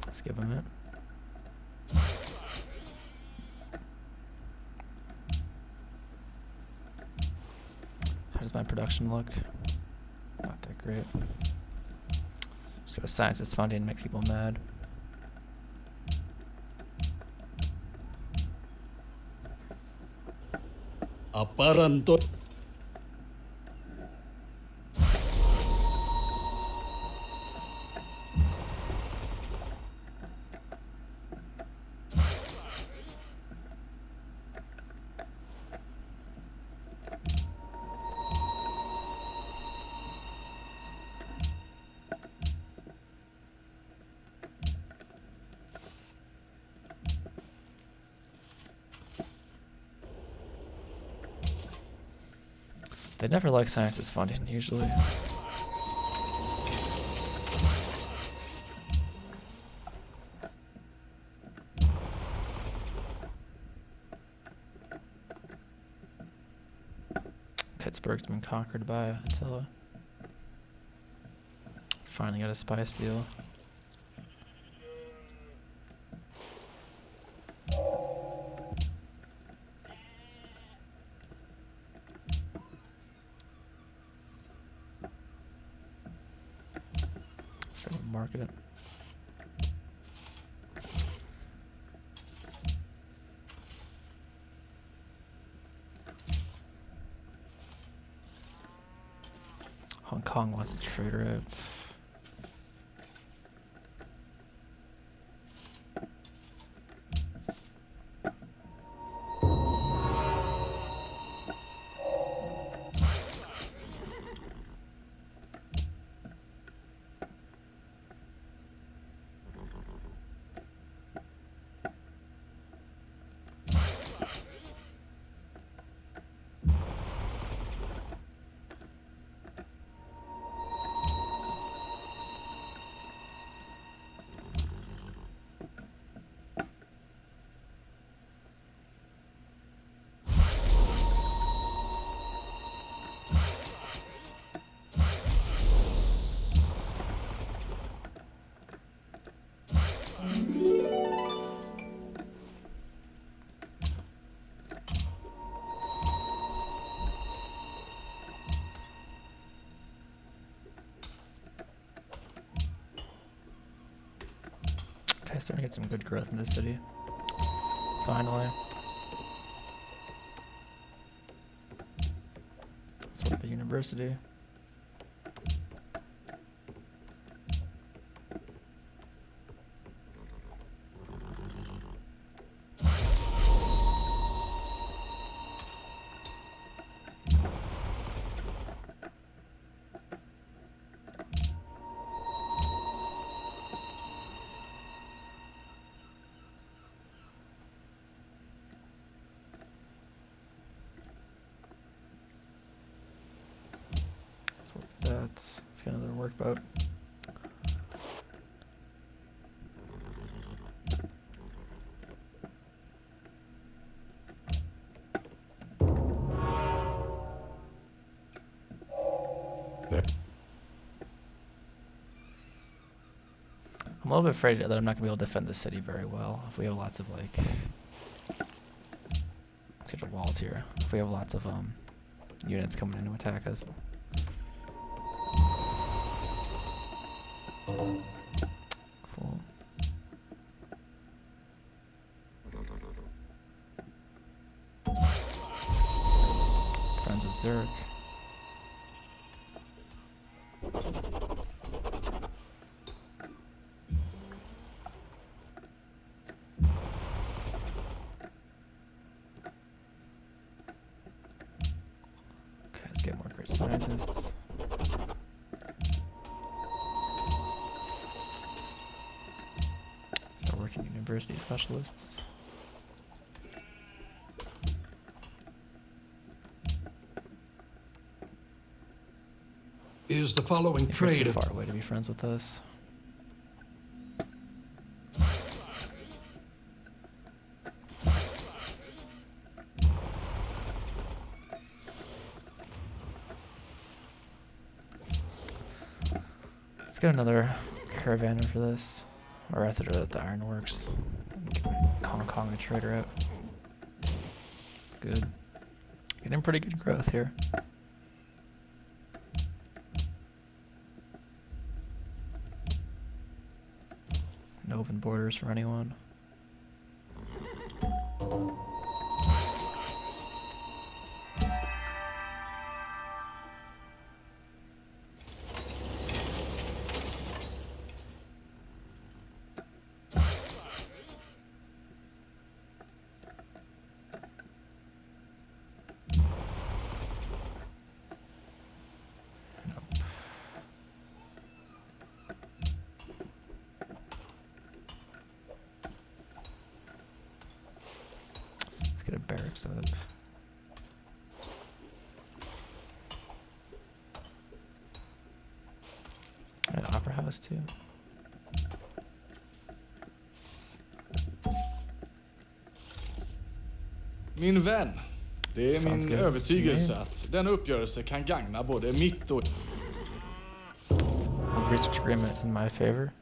Let's give them it. How does my production look? Not that great. Just go to sciences funding and make people mad. Aparan to They never like sciences funding, usually. Pittsburgh's been conquered by Attila. Finally got a spice deal. Market it. Hong Kong wants a trade route. Okay, starting to get some good growth in this city. Finally. Let's work the university. Let's work that. Let's get another workboat. I'm a little bit afraid that I'm not gonna be able to defend the city very well if we have lots of like. Let's get the walls here. If we have lots of units coming in to attack us. Cool. Friends with Zurich. Okay, let's get more great scientists. Start working university specialists. Is the following You're trade too of far away to be friends with us. Let's get another caravan for this. Or after the ironworks. Kong the trader out. Good. Getting pretty good growth here. No open borders for anyone. Get a barracks up. An opera house too. Min vän, det är Sounds min good. övertygelse att denna uppgörelse kan gagna både mitt och... A research agreement in my favor.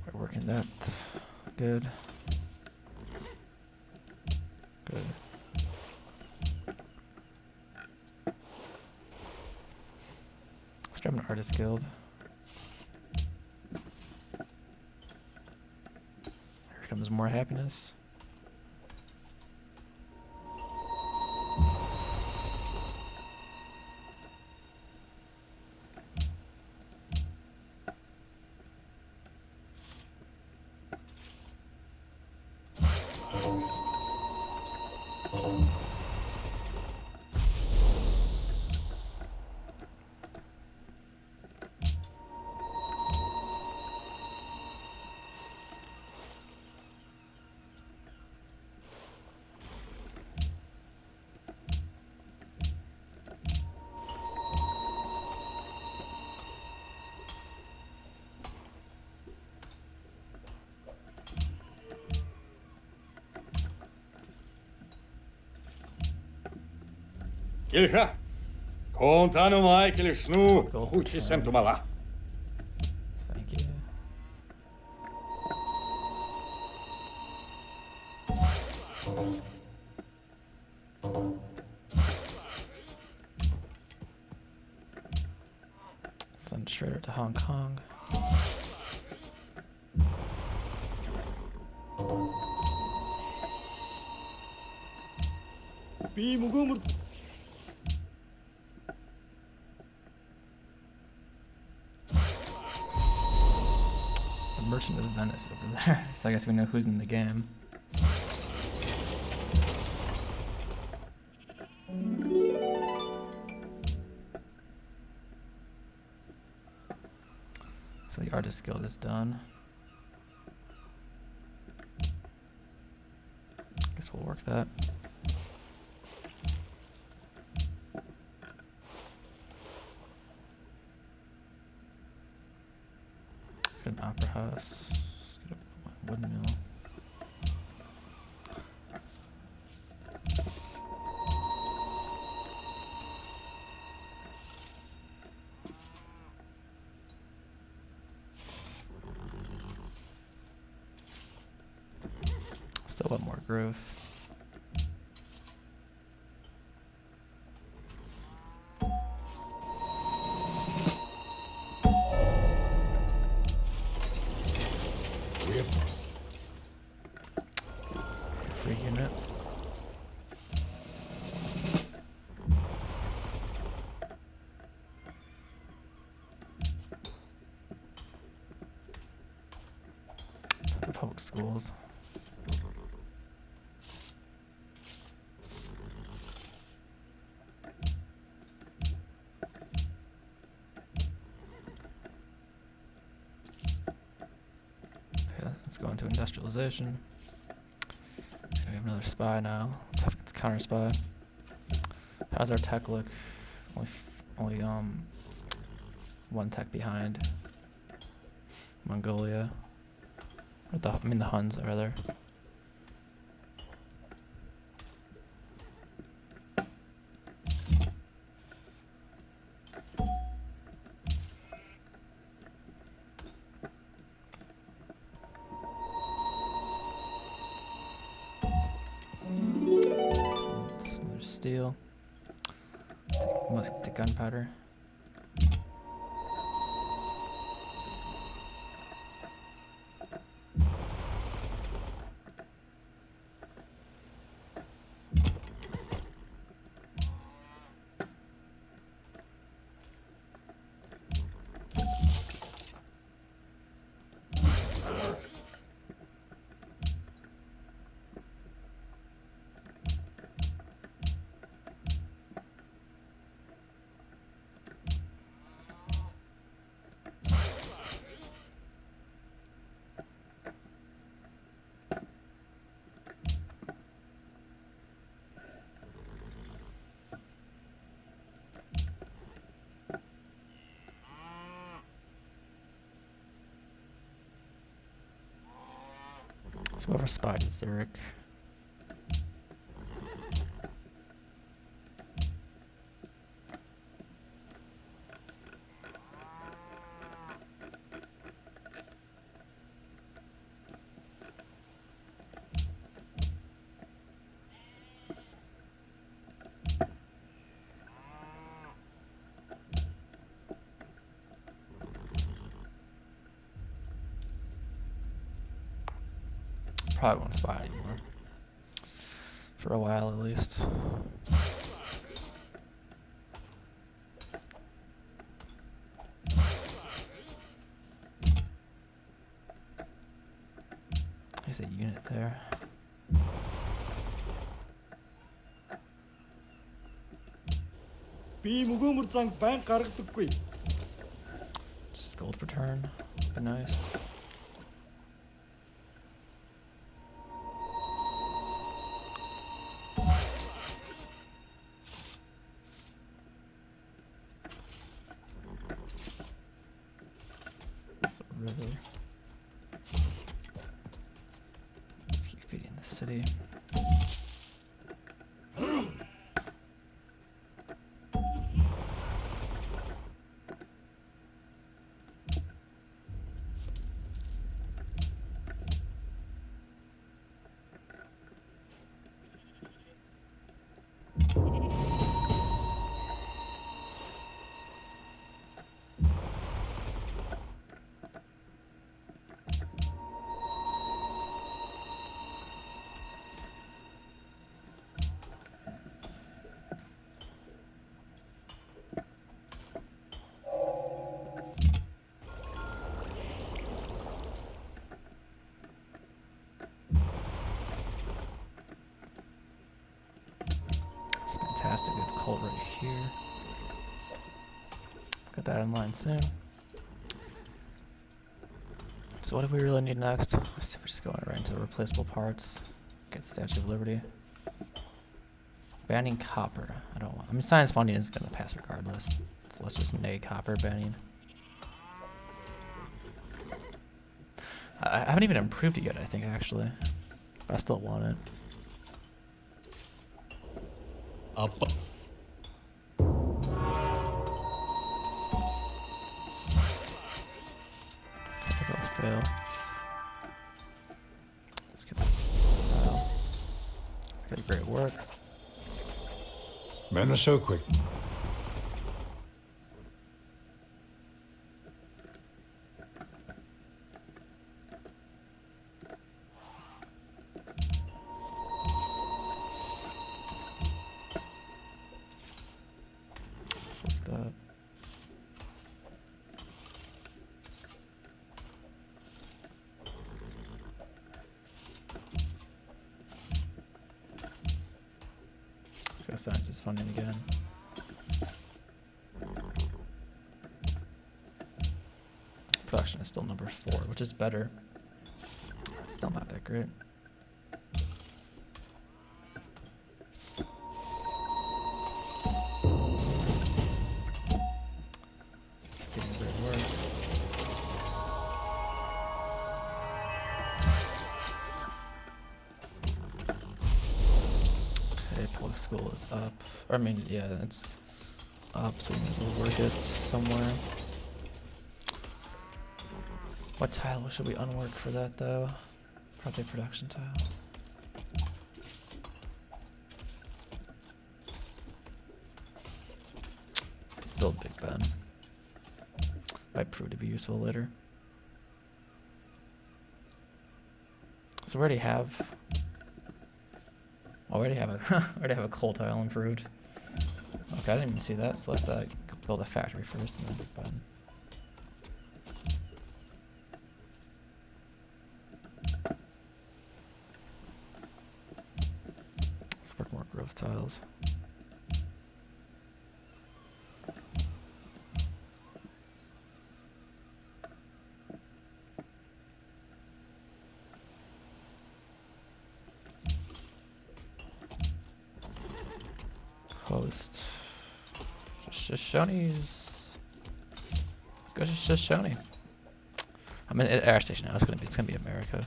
We're working that. Good. Good. Let's grab an artist guild. Here comes more happiness. Kilka, kontano mai kilishnu, huchi sentumala. Thank you. Administrator to Hong Kong. Би мөгөөмөр There's a merchant of Venice over there, so I guess we know who's in the game. So the artist guild is done. Guess we'll work that. Let's get an opera house. Let's get a windmill. Still want more growth. Whip. Free unit. The public schools. Okay, let's go into industrialization. We have another spy now. Let's counter spy. How's our tech look? Only one tech behind. Mongolia. Or the Huns rather. There's steel. Take gunpowder. So whoever spied is Zurich. Probably won't spy anymore. For a while at least. There's a unit there. би мөгөөмөр занг байн гаргадаггүй. Just gold per turn. Be nice. It's a river. Let's keep feeding the city. fantastic. We have coal right here. Got that in line soon. So what do we really need next? Let's see if we just go right into replaceable parts. Get the Statue of Liberty. Banning copper. I don't want. I mean, science funding is gonna pass regardless. So let's just nay copper banning. I haven't even improved it yet, I think, actually. But I still want it. Up. That'll fail. Let's get this tile. Let's get great work. Men are so quick. Let's work that. Let's go science is funding again. Production is still number 4, which is better. It's still not that great. Getting a bit worse. Okay, public school is up. Or, I mean, yeah, it's up, so we may as well work it somewhere. What tile should we unwork for that, though? Probably production tile. Let's build Big Ben. Might prove to be useful later. So we already have. Oh, we already have a coal tile improved. Okay, I didn't even see that. So let's build a factory first and then Big Ben. Let's work more growth tiles. Host. Shoshone's. Let's go to Shoshone. I'm in air station now. It's gonna be America.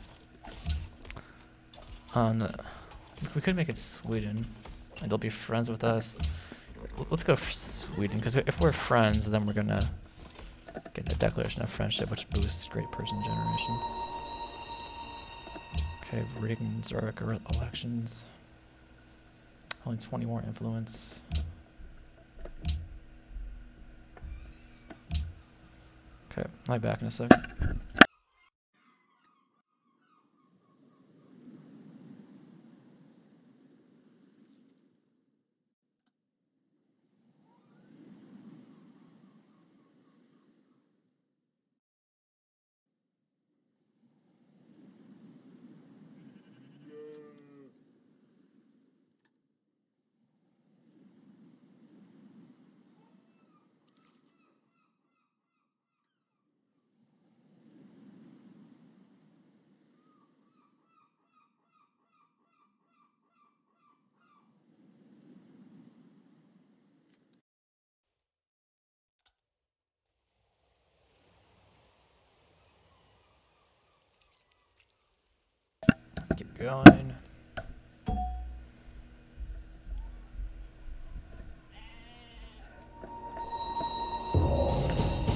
We could make it Sweden, and they'll be friends with us. Let's go for Sweden, because if we're friends, then we're gonna get a declaration of friendship, which boosts great person generation. Okay, rigging Zurich elections. Only 20 more influence. Okay, I'll be back in a second. Let's keep going.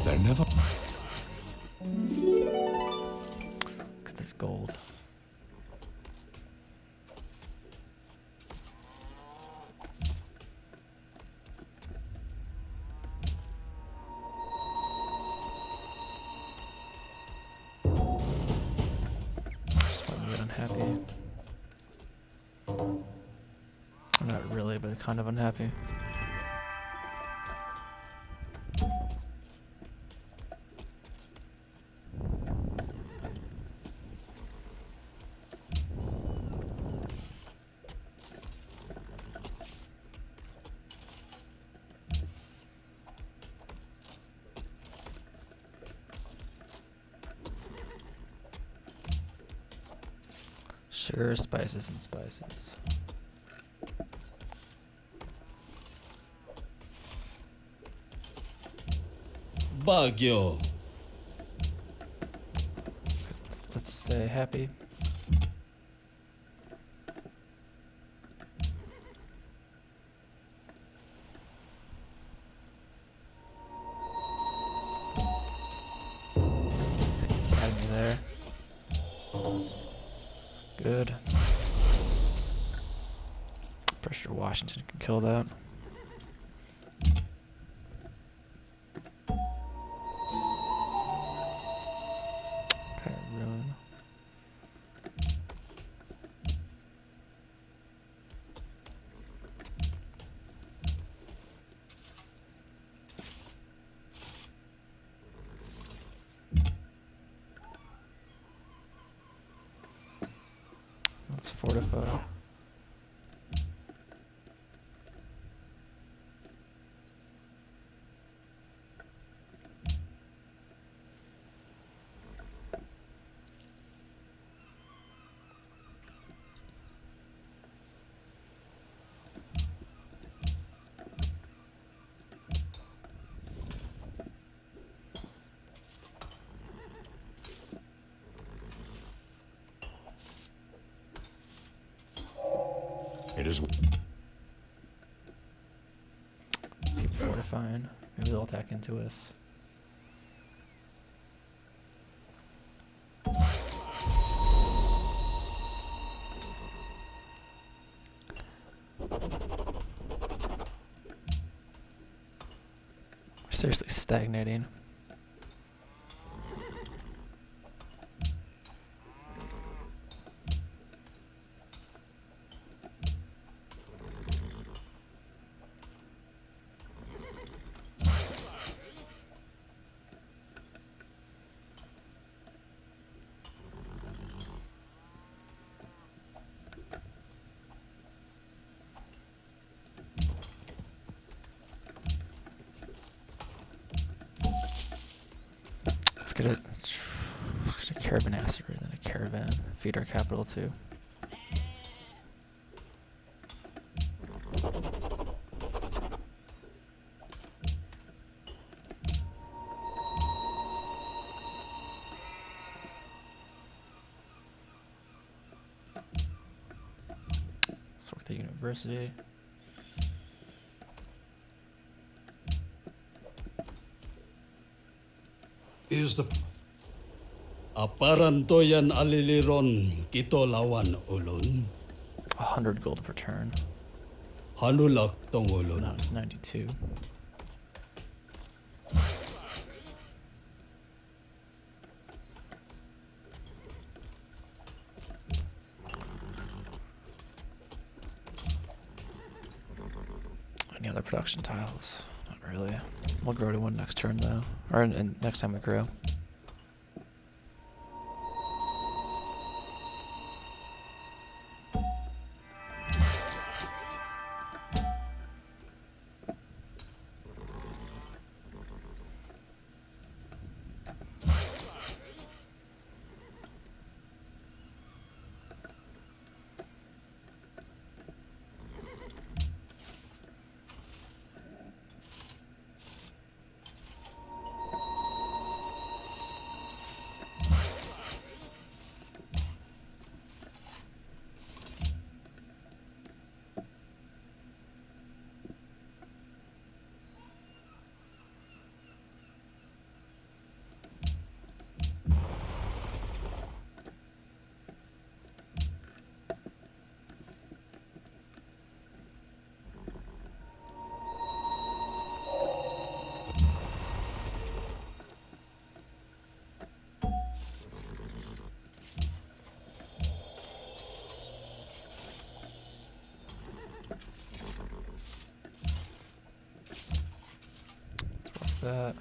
They're never. Look at this gold. Just want to get unhappy. I'm not really, but kind of unhappy. Sugar, spices, and spices. Baguio. Let's stay happy. Let's take the academy there. Good. Pressure Washington can kill that. Okay, ruin. Let's fortify. It is. Let's keep fortifying. Maybe they'll attack into us. We're seriously stagnating. Let's get a caravanserai and then a caravan. Feed our capital too. Let's work the university. Is the Aparantoyan aliliron kito lawan ulun. 100 gold per turn. Hanulak tong ulun. Now it's 92. Any other production tiles? Not really. We'll grow to one next turn though, or next time we grow. That.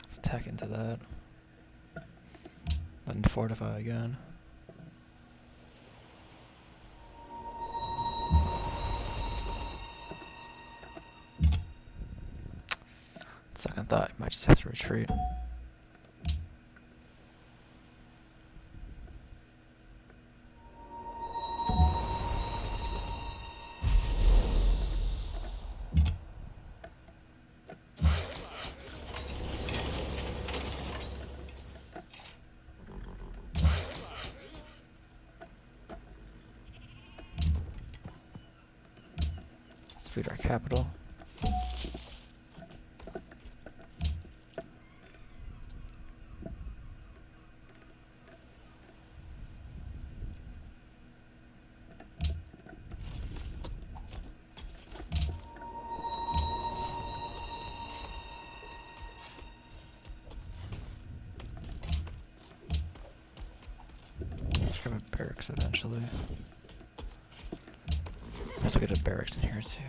Let's tack into that. Then fortify again. Second thought, you might just have to retreat. Let's feed our capital. Let's grab a barracks eventually. Guess we'll get a barracks in here too.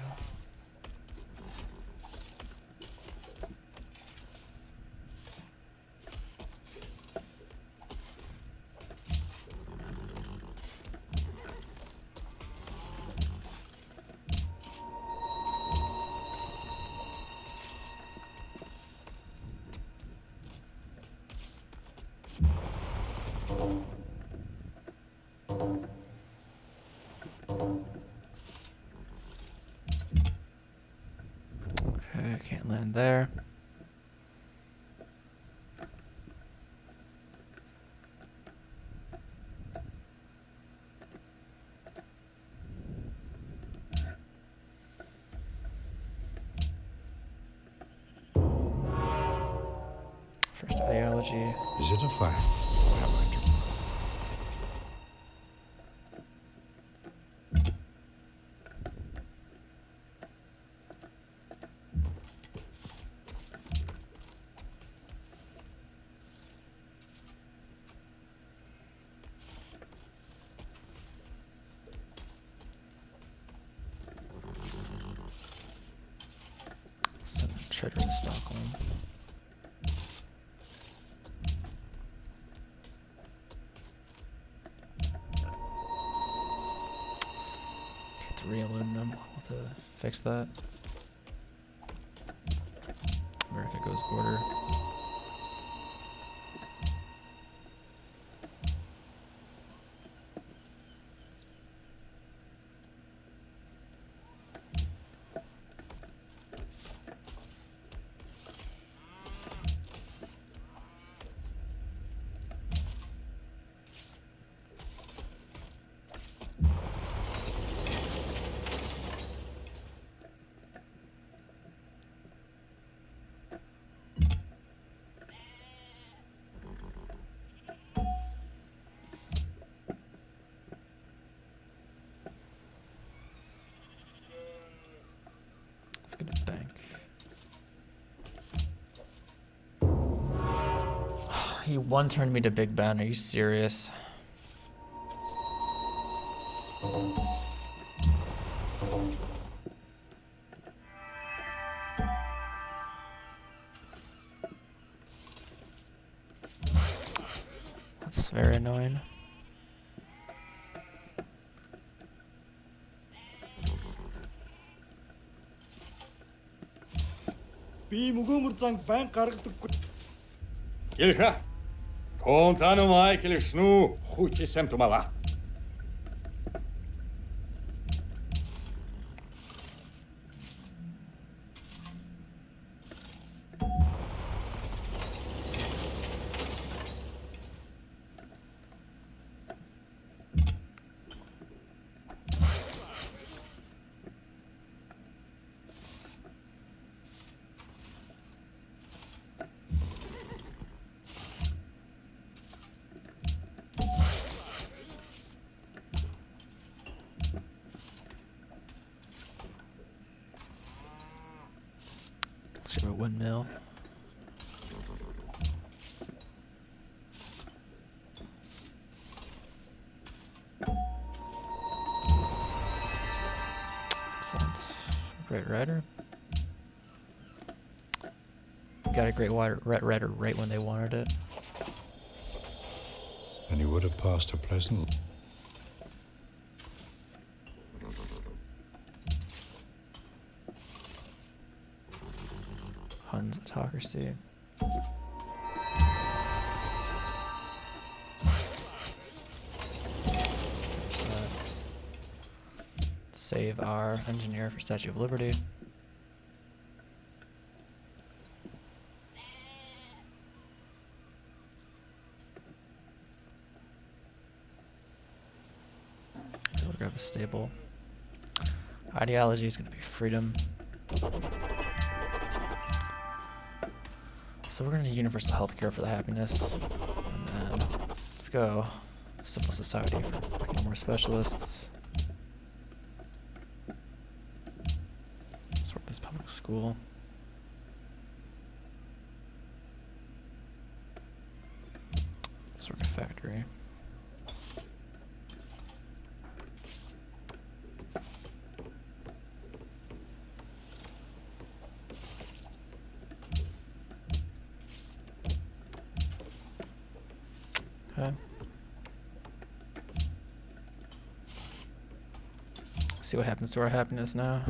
Okay, can't land there. First ideology. Is it a fact? Or have I dreamed? Send a trader to Stockholm. Get 3 aluminum. We'll have to fix that. America goes order. Let's get a bank. He one turned me to Big Ben. Are you serious? That's very annoying. Би мөгөөмөр занг байн гаргадаггүй. Kilka. Kontano mai kilishnu huchi semtumala. Let's grab a windmill. Excellent. Great rider. Got a great rider right when they wanted it. And you would have passed a pleasant. funds autocracy. So that's save our engineer for Statue of Liberty. We'll grab a stable. Ideology is going to be freedom. So we're going to need universal healthcare for the happiness. And then let's go civil society for picking more specialists. Let's work this public school. Let's work a factory. Okay. See what happens to our happiness now.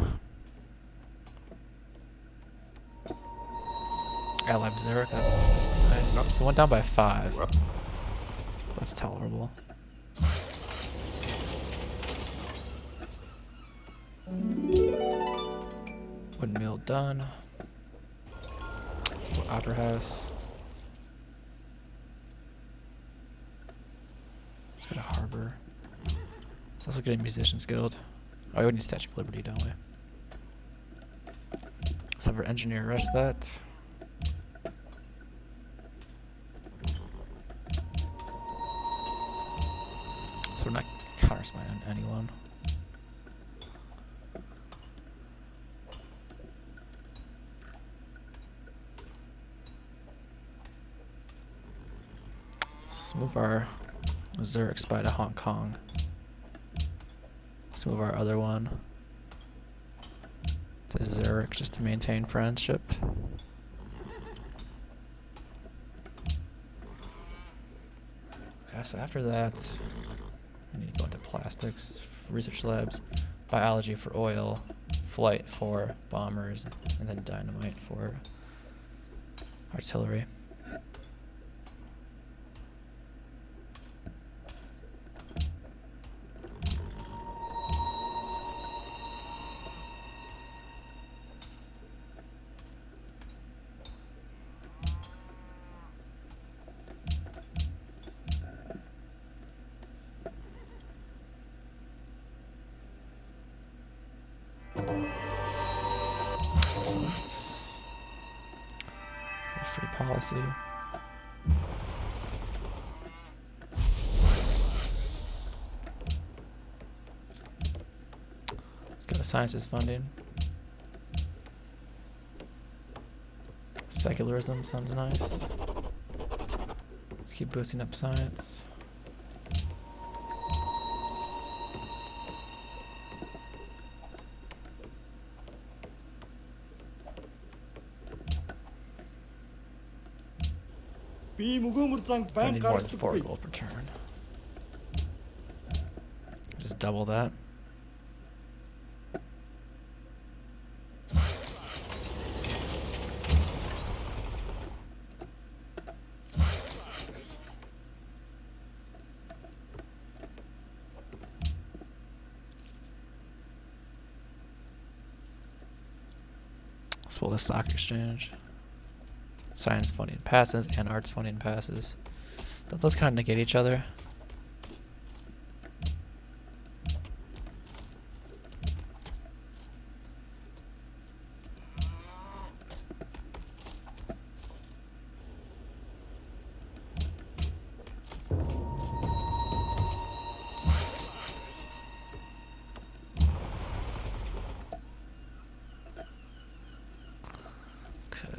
Ally of Zurich, that's nice. Nope. So it went down by 5. Well, That's tolerable. Windmill done. Let's go Opera House. Let's go to Harbor. Let's also get a Musicians Guild. Oh, we need Statue of Liberty, don't we? Let's have our engineer rush that. So we're not counter-spying on anyone. Let's move our Zurich spy to Hong Kong. Let's move our other one to Zurich just to maintain friendship. Okay, so after that, we need to go into plastics, research labs, biology for oil, flight for bombers, and then dynamite for artillery. Excellent. Free policy. Let's go to sciences funding. Secularism sounds nice. Let's keep boosting up science. Би мөгөөмөр I байн need more than 4 гаргадаггүй. gold per turn. Just double that. Swell the stock exchange. Science funding passes and arts funding passes. Don't those kind of negate each other? Okay.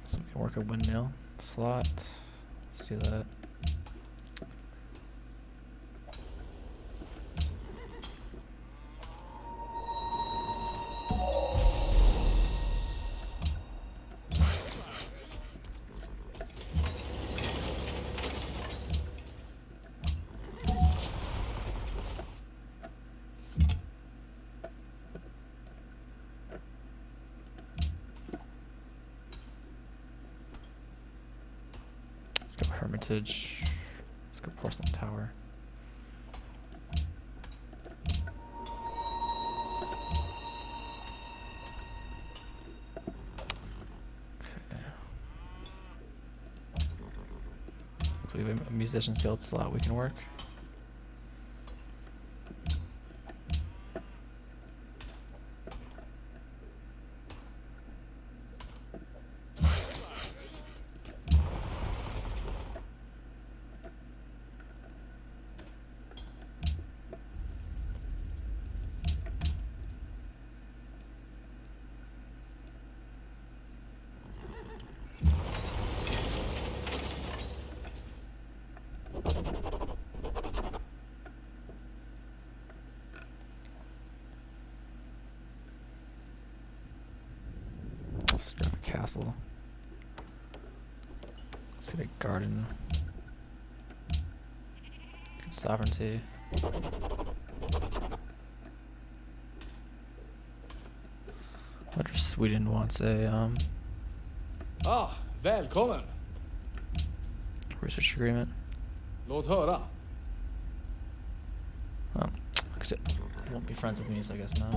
So we can work a windmill slot. Let's do that. Let's go Hermitage. Let's go Porcelain Tower. Okay. So we have a Musician's Guild slot we can work. Let's grab a castle. Let's get a garden. Get sovereignty. Wonder if Sweden wants a Välkommen! research agreement. Låt höra. Oh, because it won't be friends with me, so I guess not.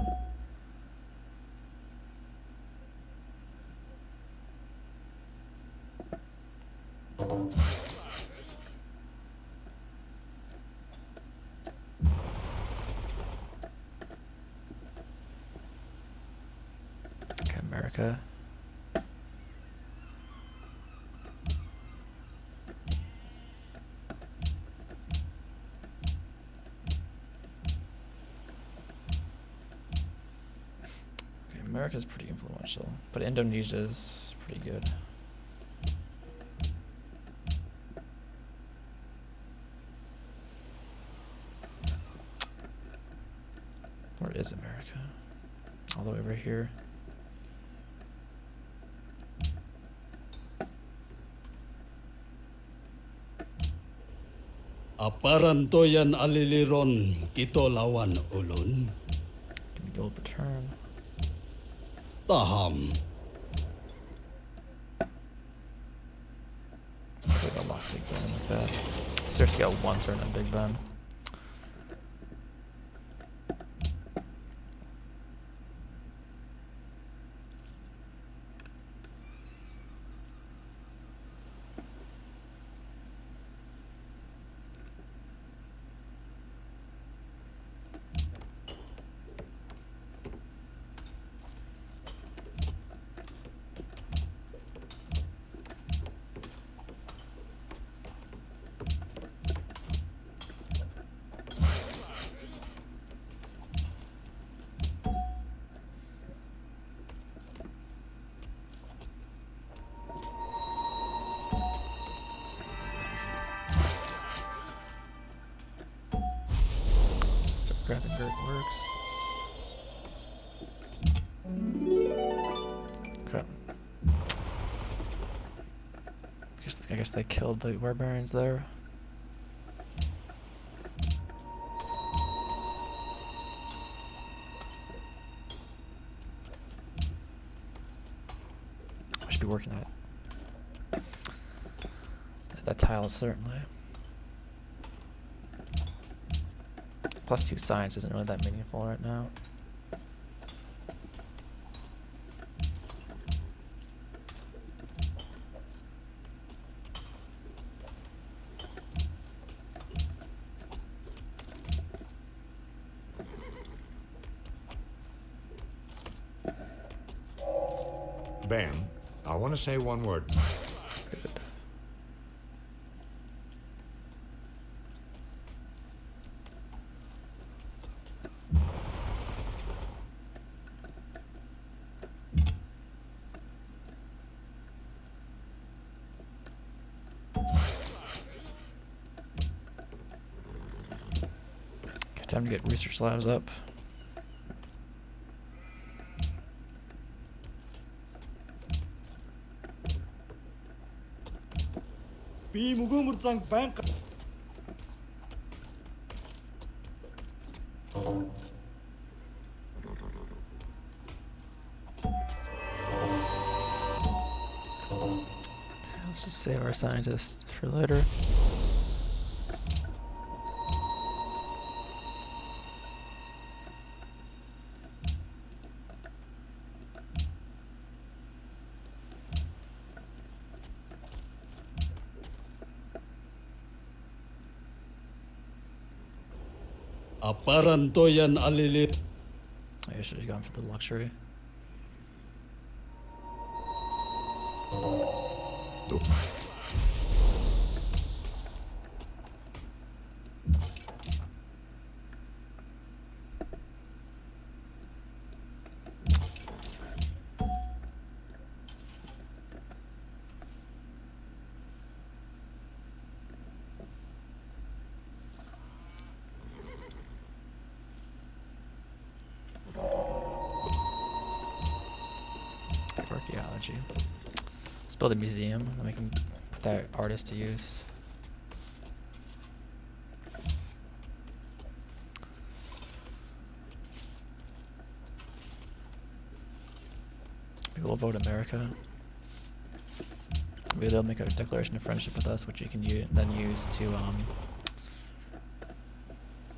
Okay, America. Okay, America's pretty influential, but Indonesia's pretty good. Where is America? All the way over here. Aparan to yan aliliron kito lawan ulun. Give me gold return. Taham. I lost Big Ben like that. Seriously got one turn on Big Ben. So grabbing dirt works. Okay. I guess they killed the barbarians there. I should be working that tile certainly. +2 science isn't really that meaningful right now. Ben, I want to say one word. Good. Time to get research labs up. Би мөгөөмөр занг байн Let's just save our scientists for later. Aparantoyan alili. I should have gone for the luxury. Archaeology. Let's build a museum, then we can put that artist to use. Maybe we'll vote America. Maybe they'll make a declaration of friendship with us, which you can then use to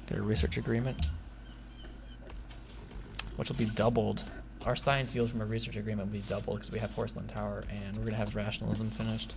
get a research agreement, which will be doubled. Our science yield from a research agreement will be doubled because we have Porcelain Tower and we're going to have rationalism finished.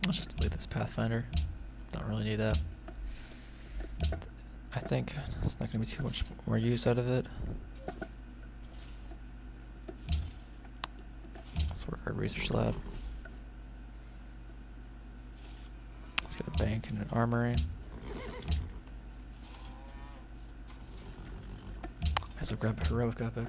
Let's just delete this Pathfinder. Don't really need that. I think it's not going to be too much more use out of it. Let's work our research lab. Let's get a bank and an armory. Might as well grab a heroic epic.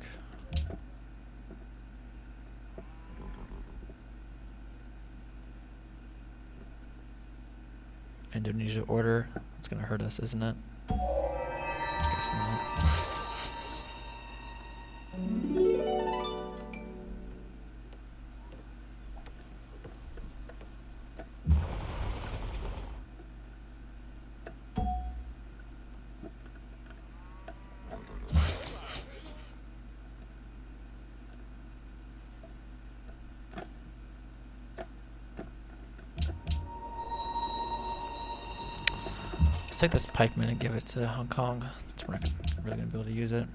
Indonesia order. It's gonna hurt us, isn't it? Guess not. Take this pikeman and give it to Hong Kong. Since we're not really going to be able to use it.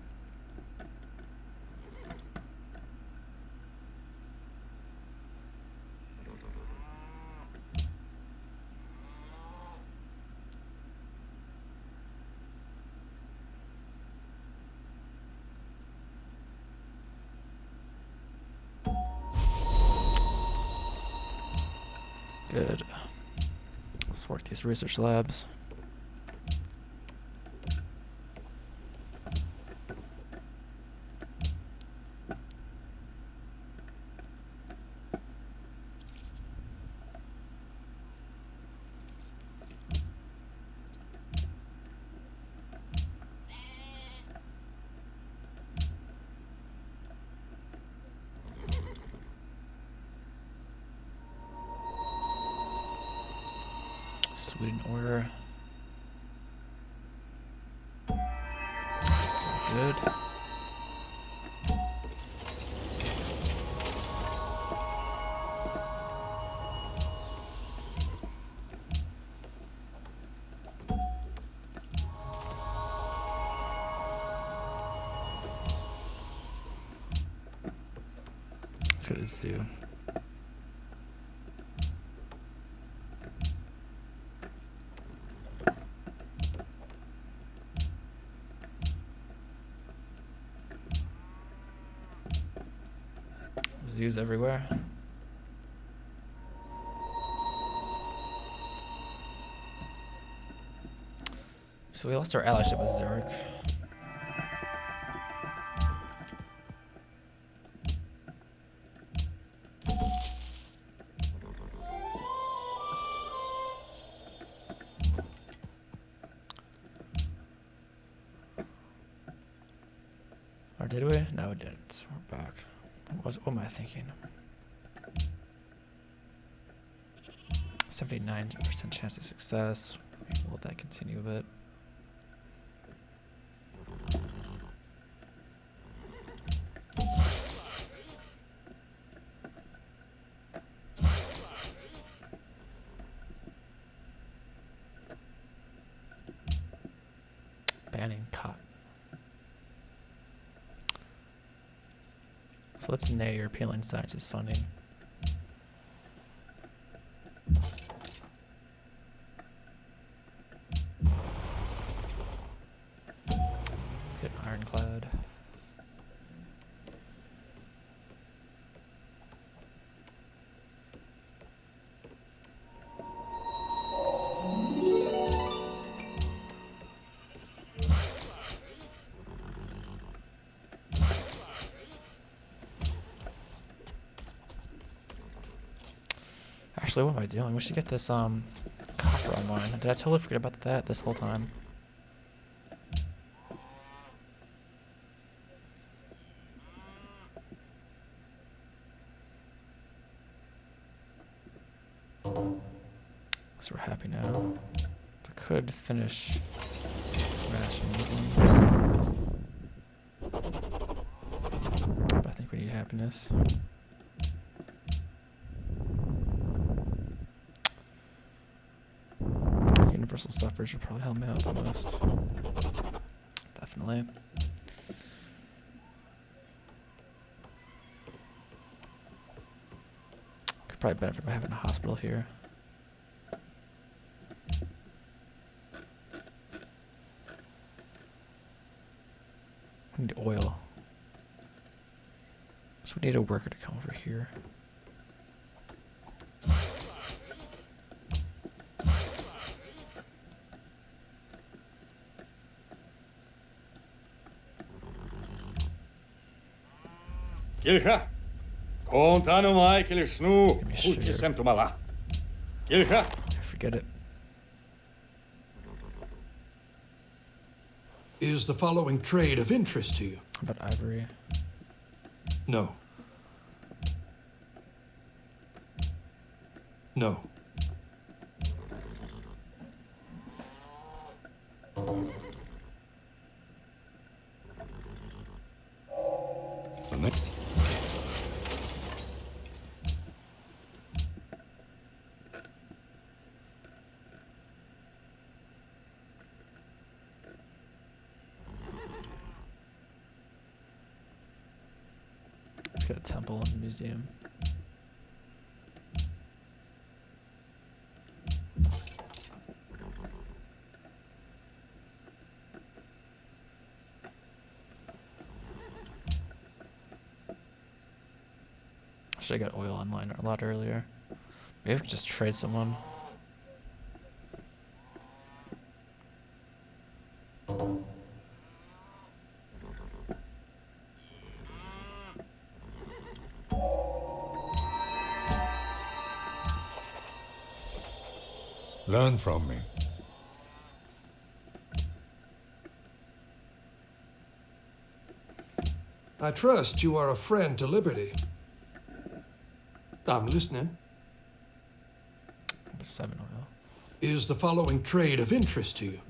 Good. Let's work these research labs. Sweden order. That's not good. Let's go to the zoo. Zoos everywhere. So we lost our allyship with Zurich. Or did we? No, we didn't. We're back. What am I thinking? 79% chance of success. We'll let that continue a bit. Banning cotton. So let's nay your appealing sciences funding. Let's get ironclad. Actually, what am I doing? We should get this copper online. Did I totally forget about that this whole time? So we're happy now. So I could finish rationalism. But I think we need happiness. Universal suffrage would probably help me out the most. Definitely. Could probably benefit by having a hospital here. We need oil. So we need a worker to come over here. Kilka. Kontano mai kilishnu. Give me sugar. Huti semtumala. Kilka. Forget it. Is the following trade of interest to you? How about ivory? No. No. Let's get a temple and a museum. Should have got oil online a lot earlier. Maybe we could just trade someone. Learn from me. I trust you are a friend to liberty. I'm listening. 7 oil. Is the following trade of interest to you?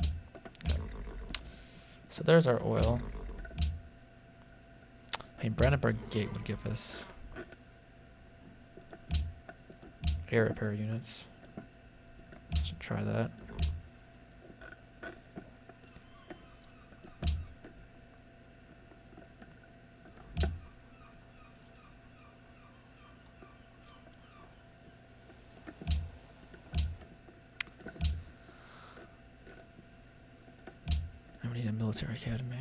So there's our oil. I mean, Brandenburg Gate would give us air repair units. Let's try that. military academy.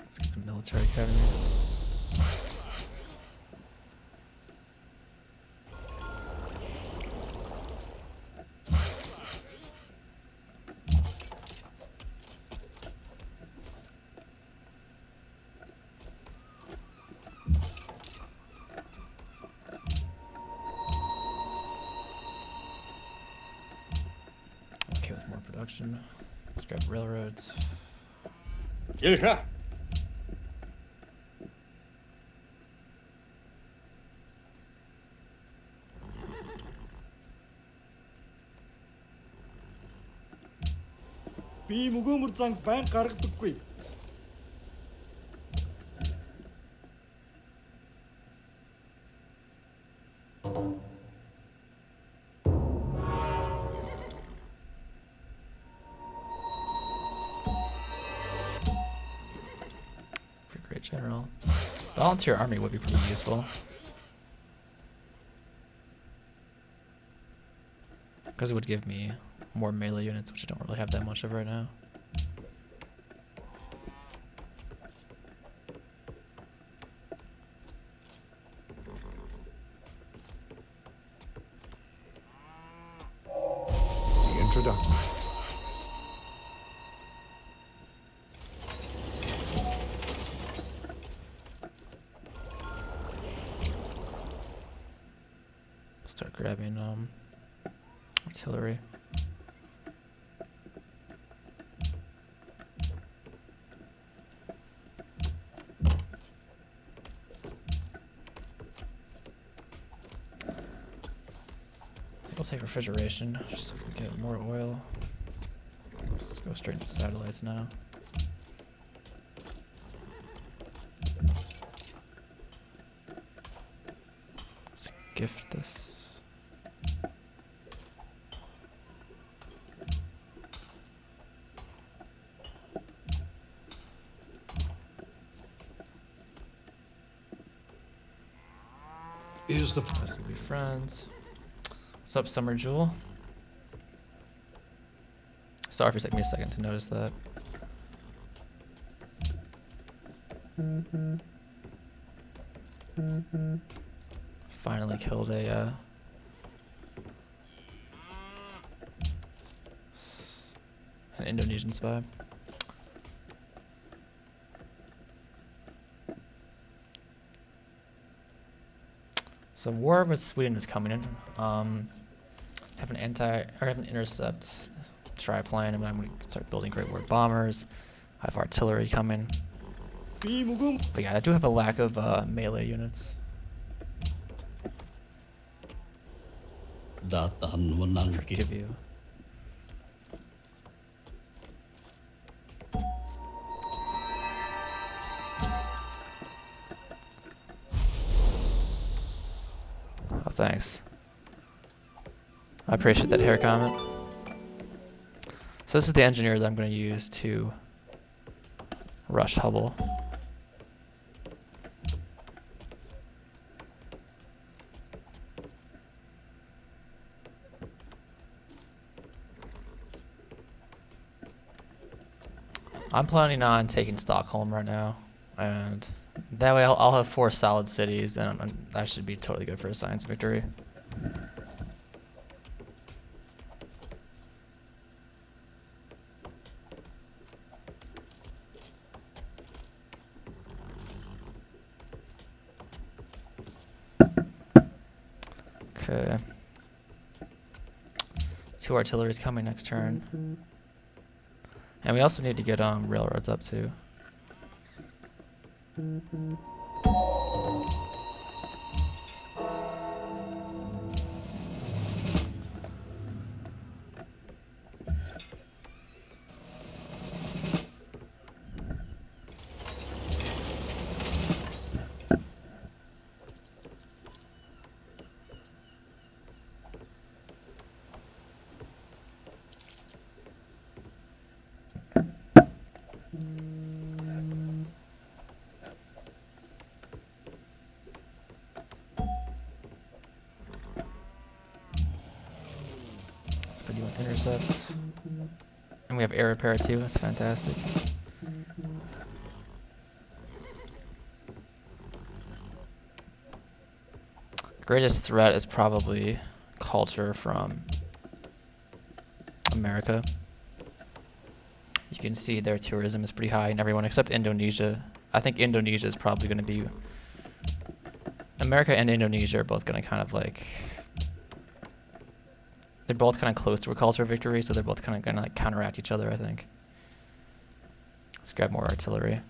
Let's get the military academy. Okay, with more production. Let's grab railroads. Kilka. Би мөгөөмөр занг байн гаргадаггүй. Pretty great general. Volunteer army would be pretty useful. Because it would give me more melee units, which I don't really have that much of right now. The introduction. Start grabbing artillery. We'll take refrigeration, just so we can get more oil. Let's go straight into satellites now. Let's gift this. Is the This will be friends. What's up, Summer Jewel? Sorry for taking me a second to notice that. Finally killed a an Indonesian spy. So war with Sweden is coming in. Have an intercept triplane, and I'm going to start building Great War bombers. I have artillery coming. Би мөгөөм But yeah, I do have a lack of melee units. Datan menang Give you. Oh, thanks. I appreciate that hair comment. So this is the engineer that I'm going to use to rush Hubble. I'm planning on taking Stockholm right now, and that way I'll have 4 solid cities, and that should be totally good for a science victory. 2 artillery is coming next turn. And we also need to get railroads up too. Intercept. And we have air repair too, that's fantastic. Greatest threat is probably culture from America. You can see their tourism is pretty high and everyone except Indonesia. I think Indonesia is probably going to be... America and Indonesia are both going to kind of like... They're both kind of close to a culture victory, so they're both kind of going to like counteract each other, I think. Let's grab more artillery.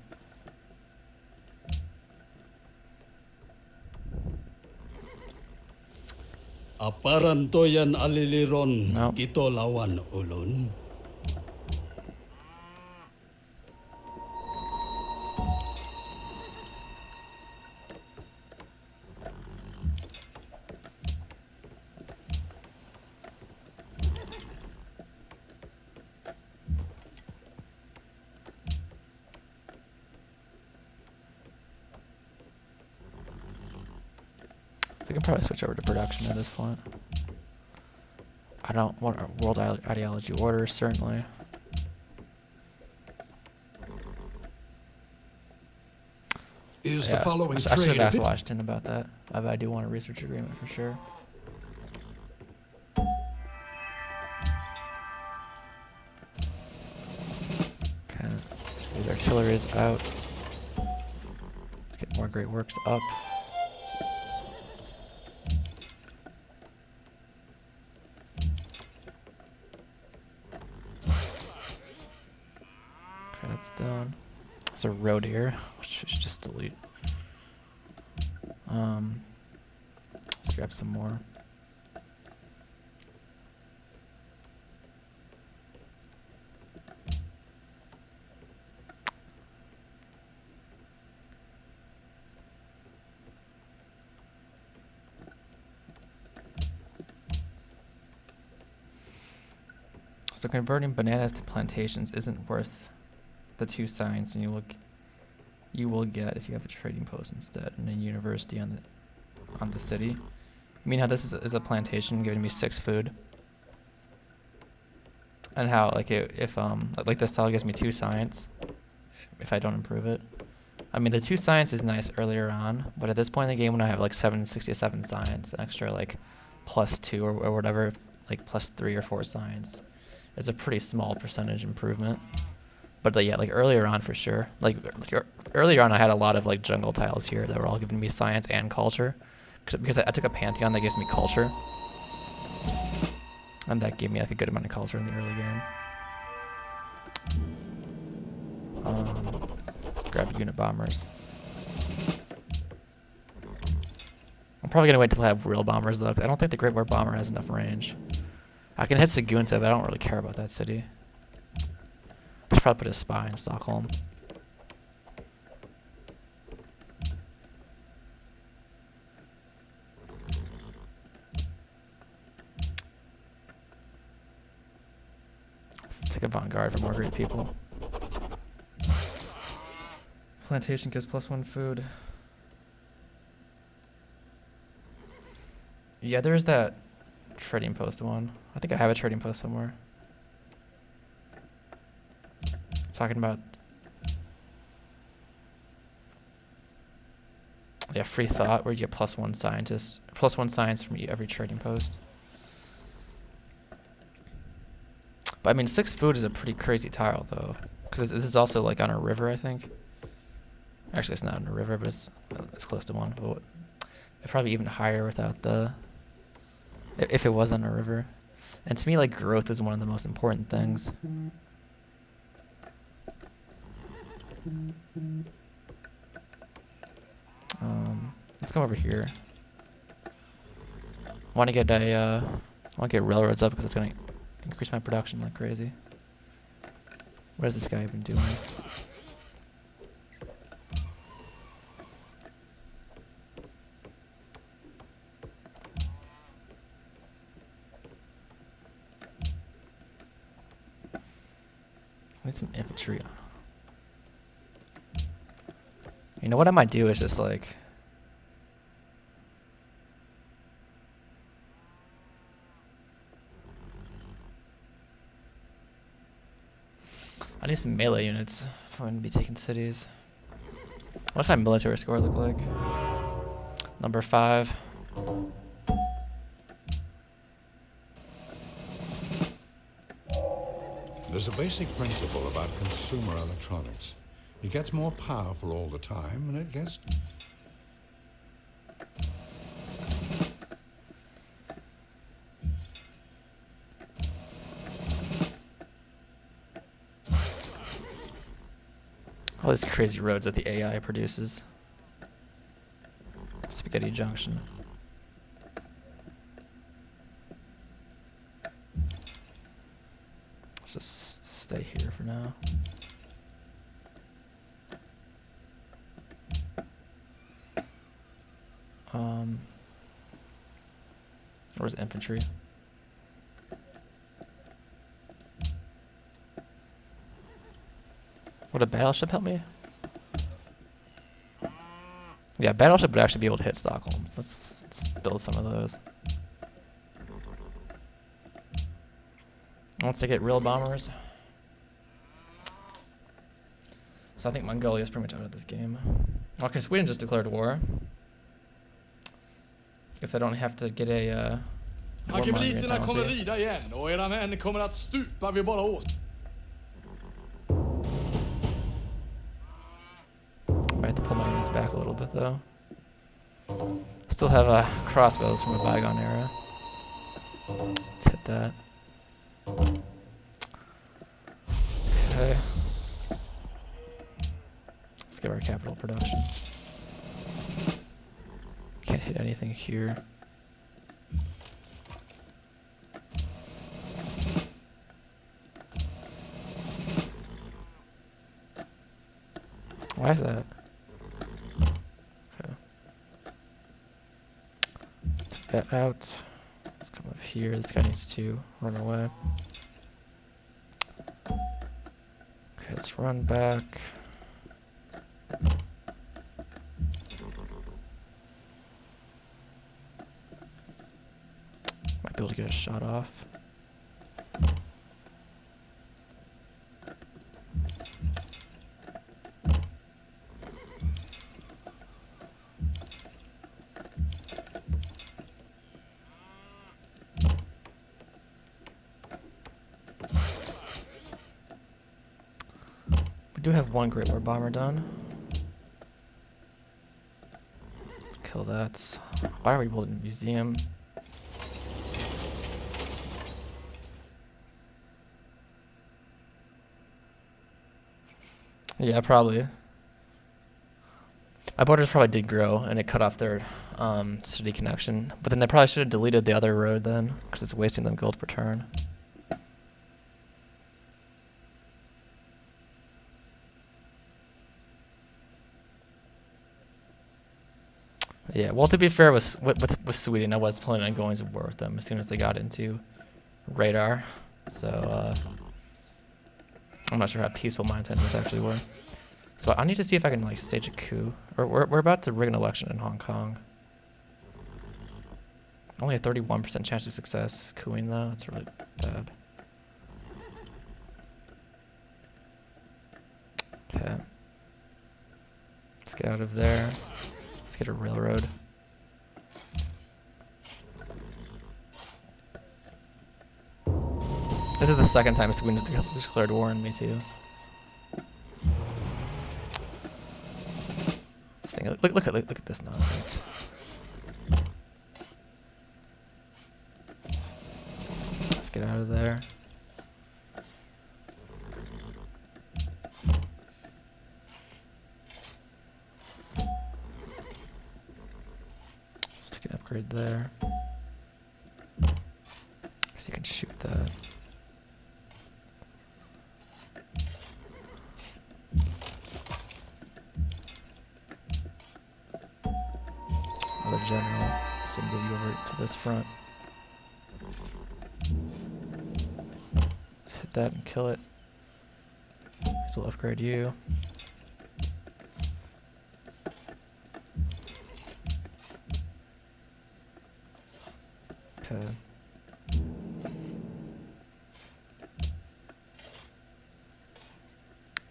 Aparan toyan aliliron Nope. kito lawan ulun. We can probably switch over to production at this point. I don't want a world ideology order, certainly. Is Yeah, the following I should have trade of asked Washington about that. I do want a research agreement for sure. Okay, the artillery is out. Let's get more great works up. Okay, that's done. There's a road here, which is just delete. Let's grab some more. So converting bananas to plantations isn't worth the 2 signs, and you will get if you have a trading post instead and a university on the city. You mean how this is a plantation giving me 6 food, and how like if like this tile gives me 2 science if I don't improve it. I mean the 2 science is nice earlier on, but at this point in the game when I have like 767 science, extra like +2 or whatever, like +3 or 4 science, is a pretty small percentage improvement. But yeah, like earlier on for sure. Like earlier on I had a lot of like jungle tiles here that were all giving me science and culture. Because I took a Pantheon that gives me culture. And that gave me like a good amount of culture in the early game. Let's grab unit bombers. I'm probably going to wait till I have real bombers though, because I don't think the Great War Bomber has enough range. I can hit Sagunta, but I don't really care about that city. I should probably put a spy in Stockholm. Let's take a vanguard for more great people. Plantation gives +1 food. Yeah, there's that trading post one. I think I have a trading post somewhere. Talking about, yeah, free thought, where you get +1 scientist, +1 science from every trading post. But I mean, 6 food is a pretty crazy tile though, because this is also like on a river, I think. Actually, it's not on a river, but it's close to one. But it's probably even higher without the, if it was on a river. And to me, like, growth is one of the most important things. Let's come over here. I want to get railroads up because it's gonna increase my production like crazy. What is this guy even doing? I need some infantry. You know what I might do is just like I need some melee units if I'm gonna be taking cities. What's my military score look like? Number 5. There's a basic principle about consumer electronics. It gets more powerful all the time, and it gets... All these crazy roads that the AI produces. Spaghetti Junction. Let's just stay here for now. Where's infantry? Would a battleship help me? Yeah, battleship would actually be able to hit Stockholm. Let's build some of those. Once I get real bombers. So I think Mongolia is pretty much out of this game. Okay, Sweden just declared war. Guess I don't have to get a Akebeliterna kommer rida igen och era män kommer att stupa vid bara ås. Might have to pull my units back a little bit though. Still have crossbows from a bygone era. Let's hit that. Okay. Let's get our capital production. Can't hit anything here. Why is that? Okay. Take that out. Let's come up here. This guy needs to run away. Okay, let's run back. Might be able to get a shot off. We do have one Great War bomber done. Let's kill that. Why are we building a museum? Yeah, probably. My borders probably did grow, and it cut off their city connection. But then they probably should have deleted the other road then, because it's wasting them gold per turn. Yeah, well, to be fair, with Sweden, I was planning on going to war with them as soon as they got into radar. So, I'm not sure how peaceful my intentions actually were. So I need to see if I can like stage a coup. Or we're about to rig an election in Hong Kong. Only a 31% chance of success coupping though. That's really bad. Okay. Let's get out of there. Let's get a railroad. This is the second time Sweden's declared war on me too. This thing, look at this nonsense. Let's get out of there. Just take an upgrade there. So you can shoot that. Another general. So move you over to this front. Let's hit that and kill it. This will upgrade you. Okay.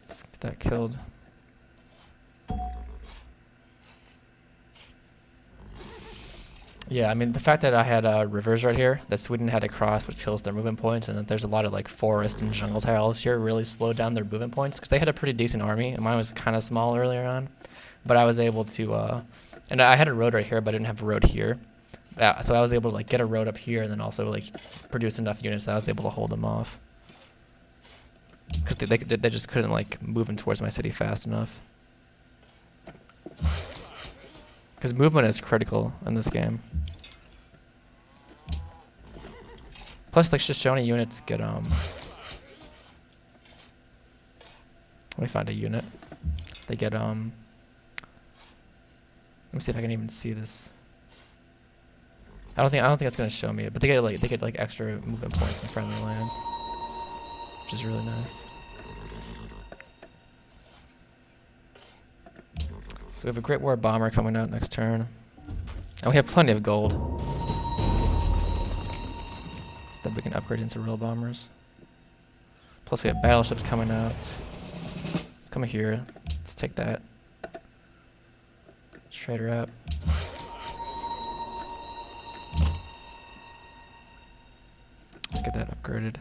Let's get that killed. Yeah, I mean, the fact that I had rivers right here, that Sweden had to cross, which kills their movement points, and that there's a lot of like forest and jungle tiles here really slowed down their movement points, because they had a pretty decent army, and mine was kind of small earlier on. But I was able to, and I had a road right here, but I didn't have a road here. So I was able to like get a road up here, and then also like produce enough units that I was able to hold them off. Because they just couldn't like move in towards my city fast enough. Because movement is critical in this game. Plus, like, Shoshone units get, let me find a unit. They get, let me see if I can even see this. I don't think it's gonna show me it, but they get like extra movement points in friendly lands, which is really nice. So we have a Great War Bomber coming out next turn. And we have plenty of gold. So that we can upgrade into real bombers. Plus we have battleships coming out. Let's come here. Let's take that. Let's trade her out. Let's get that upgraded.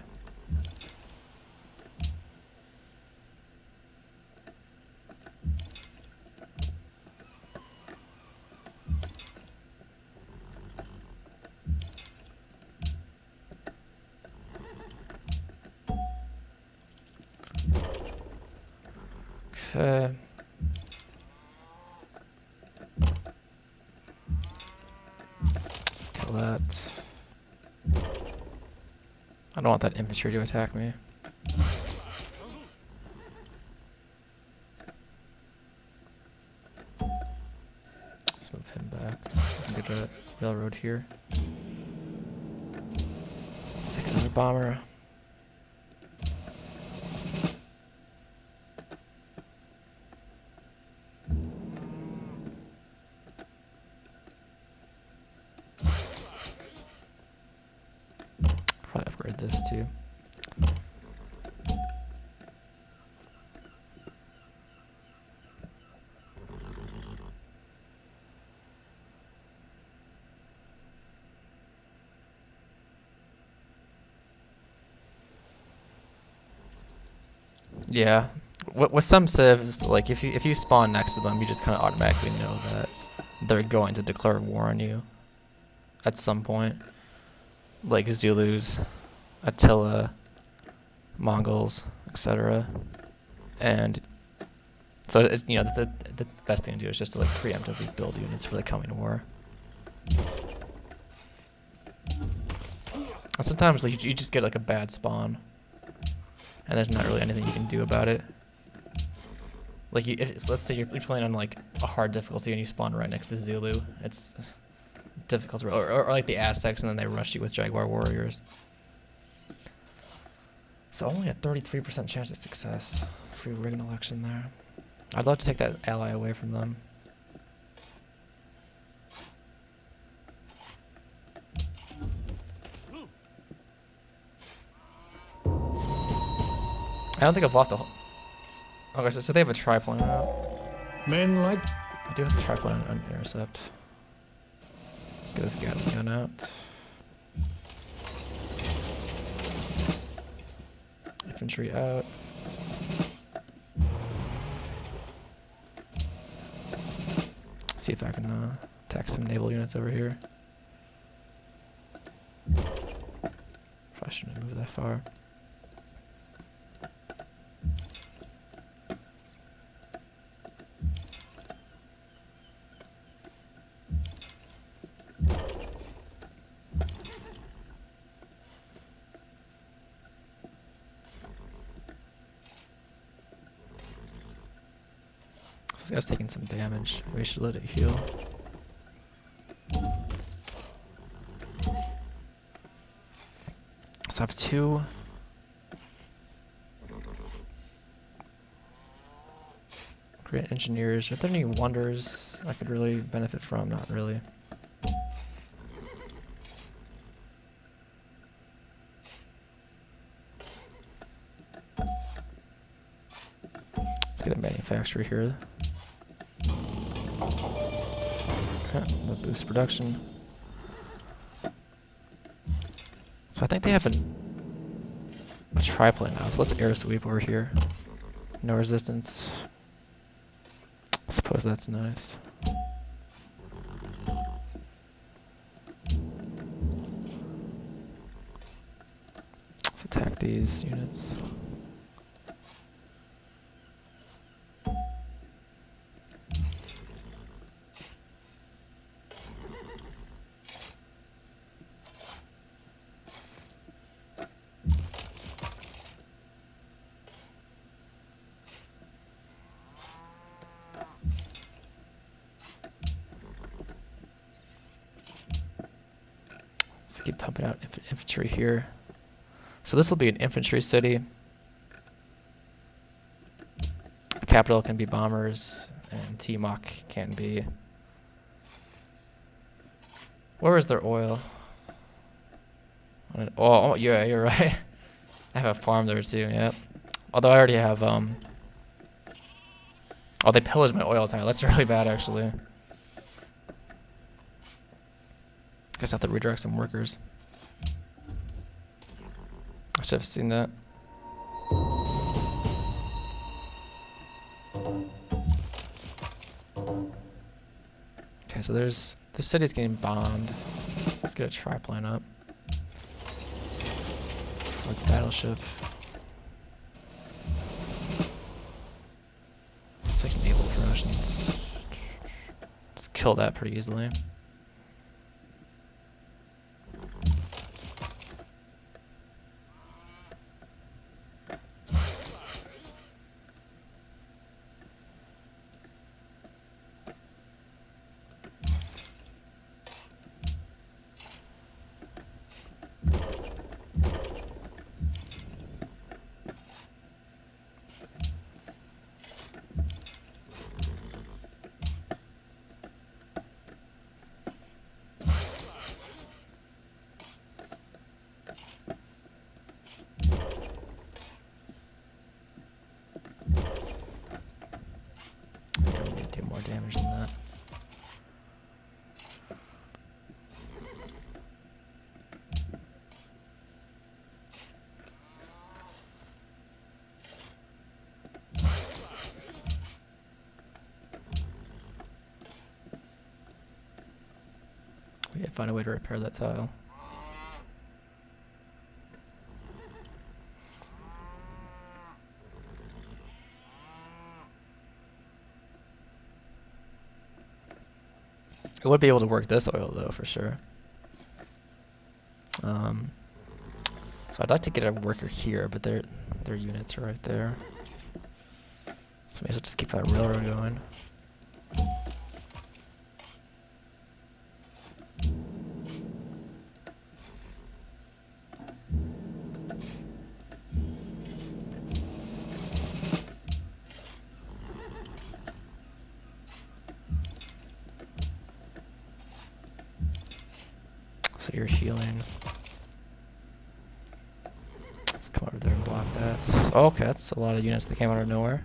Okay. Kill that. I don't want that infantry to attack me. Let's move him back. So I can get a railroad here. Take another bomber. Probably upgrade this too. Yeah, with some civs, like if you spawn next to them, you just kind of automatically know that they're going to declare war on you at some point. Like Zulus, Attila, Mongols, etc. And so it's, you know, the best thing to do is just to like preemptively build units for the coming war. And sometimes like you just get like a bad spawn, and there's not really anything you can do about it. Like let's say you're playing on like a hard difficulty and you spawn right next to Zulu. It's difficult, or like the Aztecs, and then they rush you with Jaguar warriors. So only a 33% chance of success. Free rig an election there. I'd love to take that ally away from them. I don't think I've lost a whole... Okay, so they have a triplane out. Men like... I do have a triplane on intercept. Let's get this Gatling gun out. Infantry out. See if I can attack some naval units over here. Probably shouldn't have moved. that far. This guy's taking some damage. We should let it heal. So I have 2. Great engineers. Are there any wonders I could really benefit from? Not really. Let's get a manufacturer here. Okay, that boosts production. So I think they have a triplane now, so let's air sweep over here. No resistance. I suppose that's nice. Let's attack these units. Let's keep pumping out infantry here. So this will be an infantry city. The capital can be bombers, and Timok can be... Where is their oil? Oh, yeah, you're right. I have a farm there too, yep. Although I already have, Oh, they pillaged my oil tile. That's really bad, actually. Guess I have to redirect some workers. I should have seen that. Okay, so this city's getting bombed. So let's get a triplane up. Fourth battleship. Let's take naval promotions. Let's kill that pretty easily. Damage than that. We need to find a way to repair that tile. I would be able to work this oil though, for sure. So I'd like to get a worker here, but their units are right there. So maybe I'll just keep that railroad going. So you're healing. Let's come over there and block that. Oh, okay, that's a lot of units that came out of nowhere.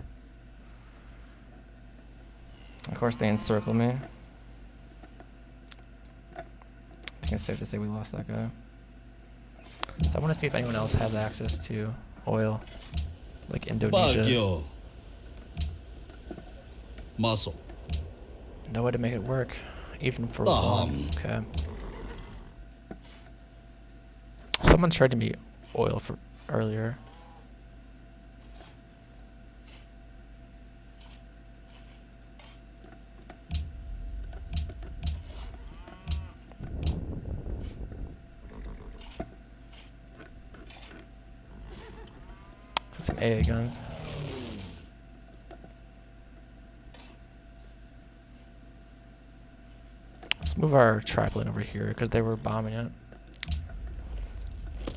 Of course, they encircle me. I think it's safe to say we lost that guy. So I want to see if anyone else has access to oil, like Indonesia. Baguio. Masok. No way to make it work, even for Taham. one. Okay. Someone's trading me oil for earlier. Some AA guns. Let's move our tripod over here because they were bombing it.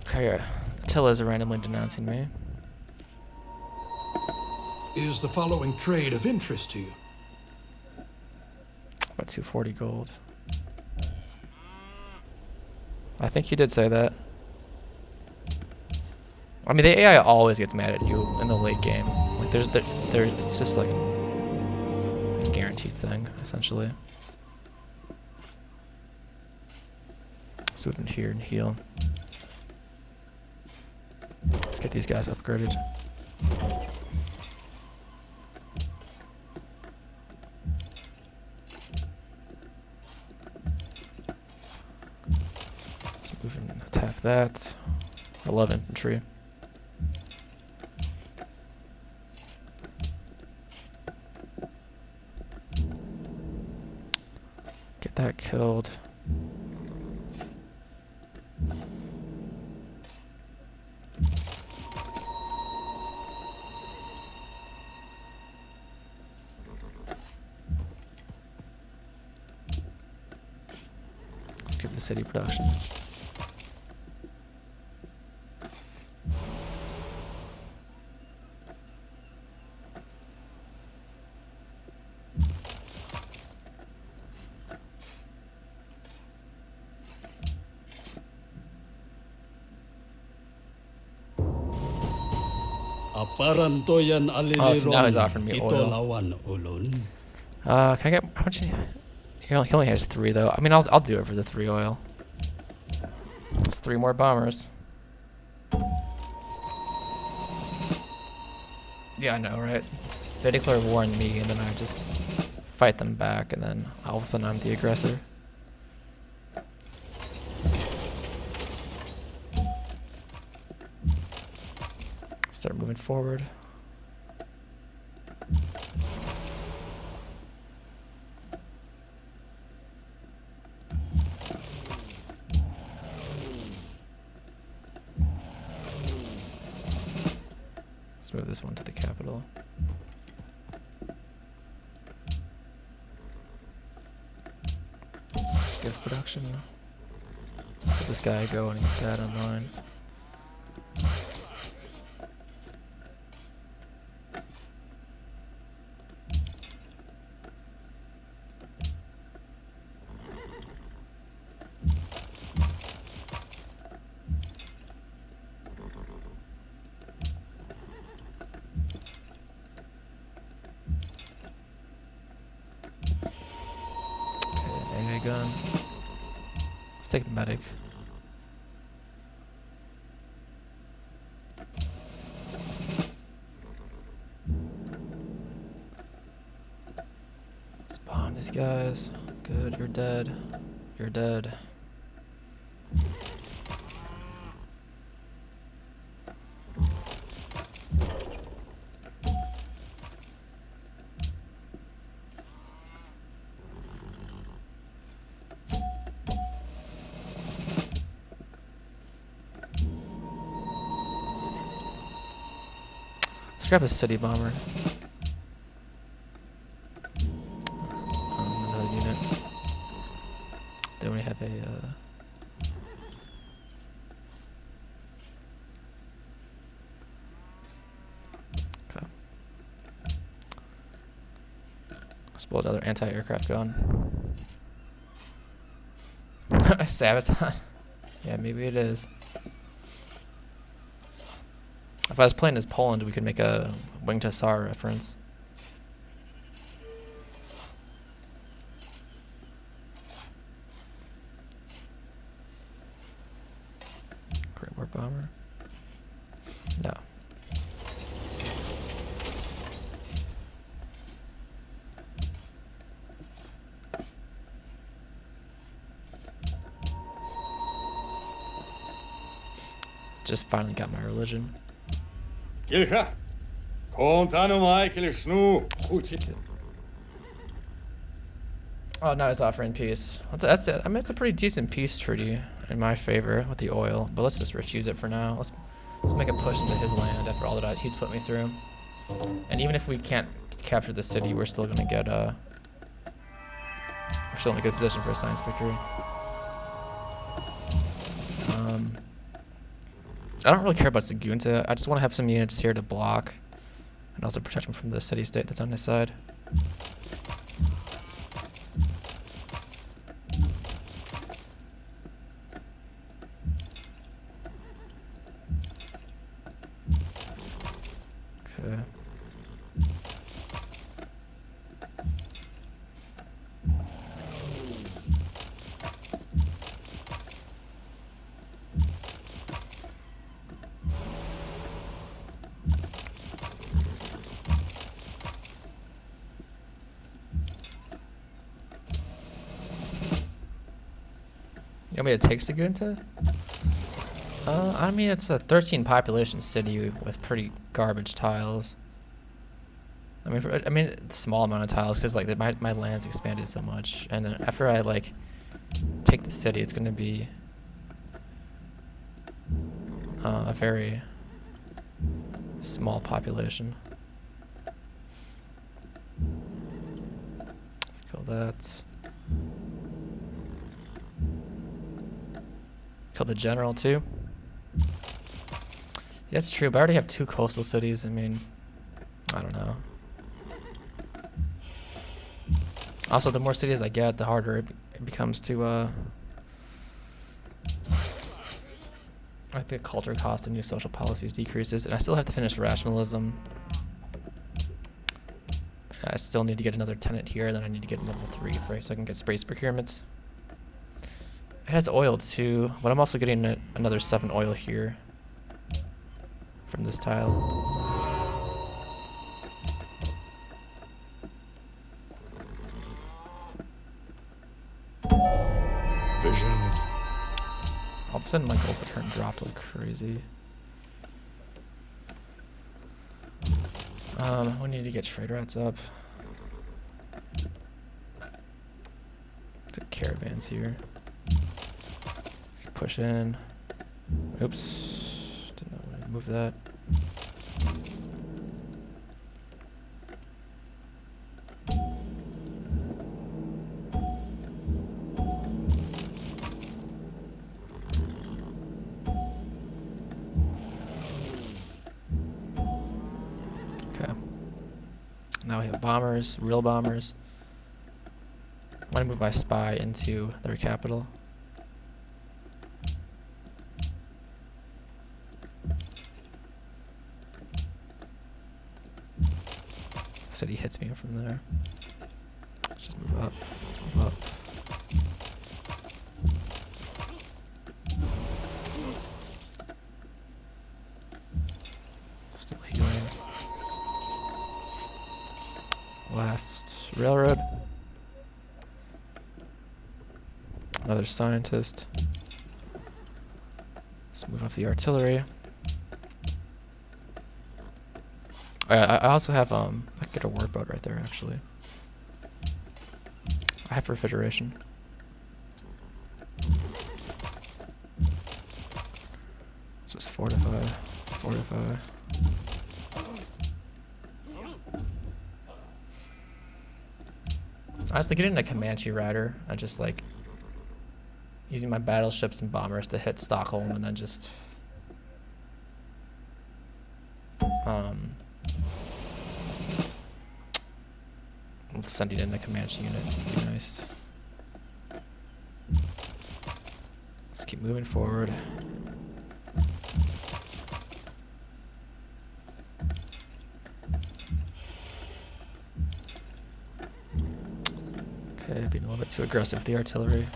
Okay, Attila's randomly denouncing me. Is the following trade of interest to you? About 240 gold. I think you did say that. I mean, the AI always gets mad at you in the late game. Like, it's just like a guaranteed thing, essentially. Let's move in here and heal. Let's get these guys upgraded. Let's move and attack that. I love infantry. Get that killed. Let's give the city production. Aparantoyan Oh, so now he's alileron offering me ito oil. lawan ulun. Can I get how much? He only has 3 though. I mean, I'll do it for the 3 oil. It's 3 more bombers. Yeah, I know, right? They declare war on me, and then I just fight them back, and then all of a sudden I'm the aggressor. Start moving forward. Let's move this one to the capital. Let's give production. Let's let this guy go and get that online. AA gun. Let's take the medic. Let's bomb these guys. Good, you're dead. You're dead. Let's grab a city bomber. Another unit. Then we have a okay. Let's build another anti-aircraft gun. Sabotage. Yeah, maybe it is. If I was playing as Poland, we could make a Wing to Tsar reference. Great War Bomber. No. just finally got my religion. Kilcha. Kontano mai kilishnu. Oh, now he's offering peace. That's it. I mean, it's a pretty decent peace treaty in my favor with the oil, but let's just refuse it for now. Let's make a push into his land after all that he's put me through. And even if we can't capture the city, we're still gonna get we're still in a good position for a science victory. I don't really care about Sagunta. I just want to have some units here to block and also protect him from the city-state that's on his side. Okay. You want me to take Sagunta? I mean, it's a 13 population city with pretty garbage tiles. I mean, it's a small amount of tiles because like my land's expanded so much, and then after I like take the city, it's gonna be a very small population. Let's kill that. Kill the general too. Yeah, it's true, but I already have 2 coastal cities. I mean, I don't know. Also, the more cities I get, the harder it becomes to, I think the culture cost of new social policies decreases, and I still have to finish rationalism. And I still need to get another tenant here, then I need to get level 3 so I can get space procurements. It has oil too, but I'm also getting another 7 oil here from this tile. Vision. All of a sudden my gold per turn dropped like crazy. We need to get trade routes up. The caravans here. Let's push in. Oops. Did not want to move that. Okay. Now we have bombers, real bombers. I want to move my spy into their capital. City hits me from there. Let's just move up. Let's move up. Still healing. Last railroad. Another scientist. Let's move up the artillery. I also have I can get a workboat right there actually. I have refrigeration. Just fortify, fortify. Honestly, getting a Comanche rider, I just like using my battleships and bombers to hit Stockholm and then just sending in a Comanche unit would be nice. Let's keep moving forward. Okay, being a little bit too aggressive with the artillery.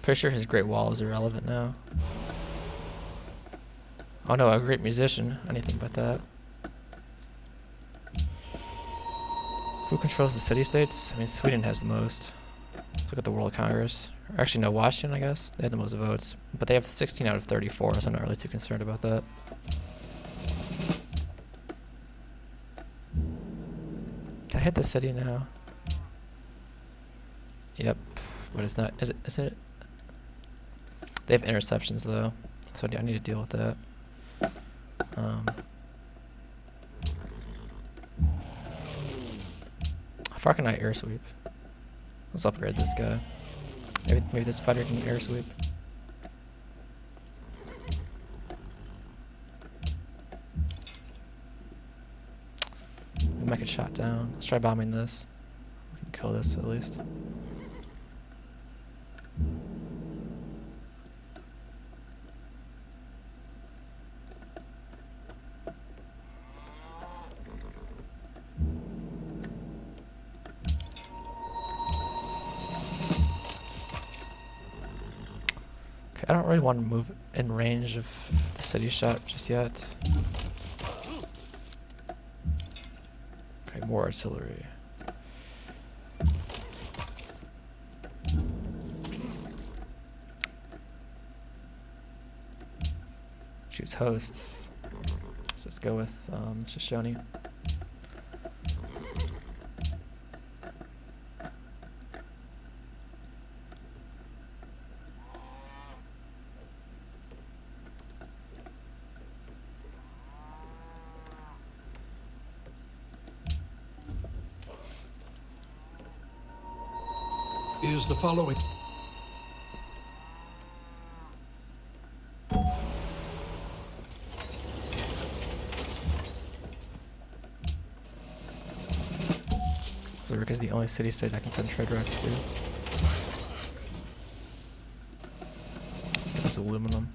Pretty sure his Great Wall is irrelevant now. Oh no, a great musician. Anything but that. Who controls the city-states? I mean, Sweden has the most. Let's look at the World Congress. Or actually, no, Washington, I guess. They had the most votes. But they have 16 out of 34, so I'm not really too concerned about that. Can I hit the city now? Yep. But it's not. Is it? They have interceptions, though. So I need to deal with that. How far can I air sweep? Let's upgrade this guy. Maybe this fighter can air sweep. We might get shot down. Let's try bombing this. We can kill this at least. I don't really want to move in range of the city shot just yet. Okay, more artillery. Choose host. Let's just go with Shoshone. Is the following. Zurich is the only city-state I can send trade routes to. Let's get this aluminum.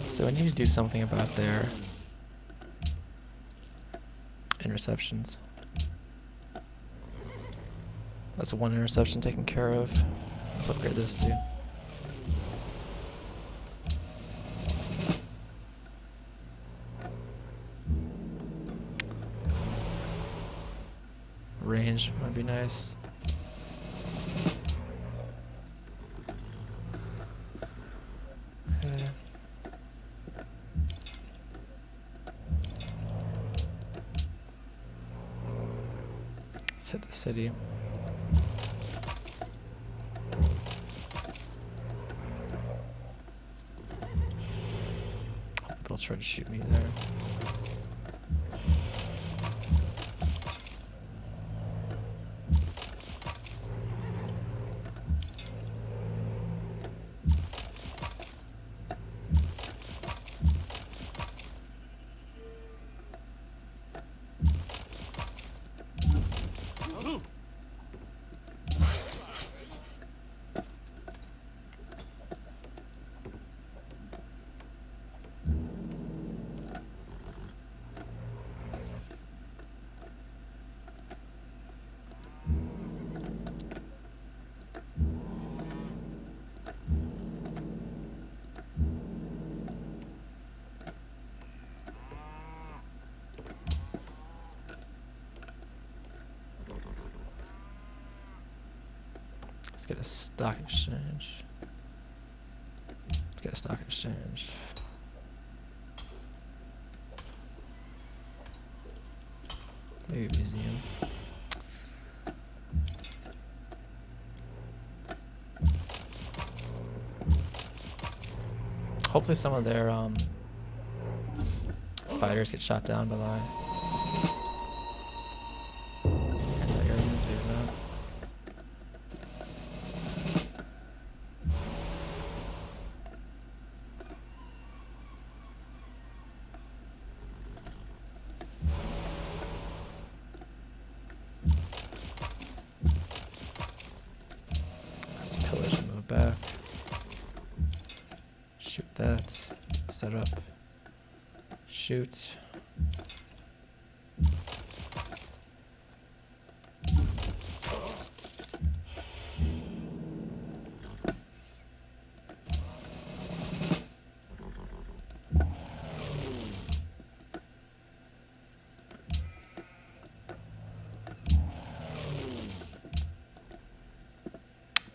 So I need to do something about their interceptions. That's one interception taken care of. Let's upgrade this too. Range might be nice. Okay. Let's hit the city. Hope they'll try to shoot me there. Let's get a stock exchange. Let's get a stock exchange. Maybe a museum. Hopefully some of their fighters get shot down by my anti-air units, maybe not. Let's pillage and move back. Shoot that. Set up. Shoot.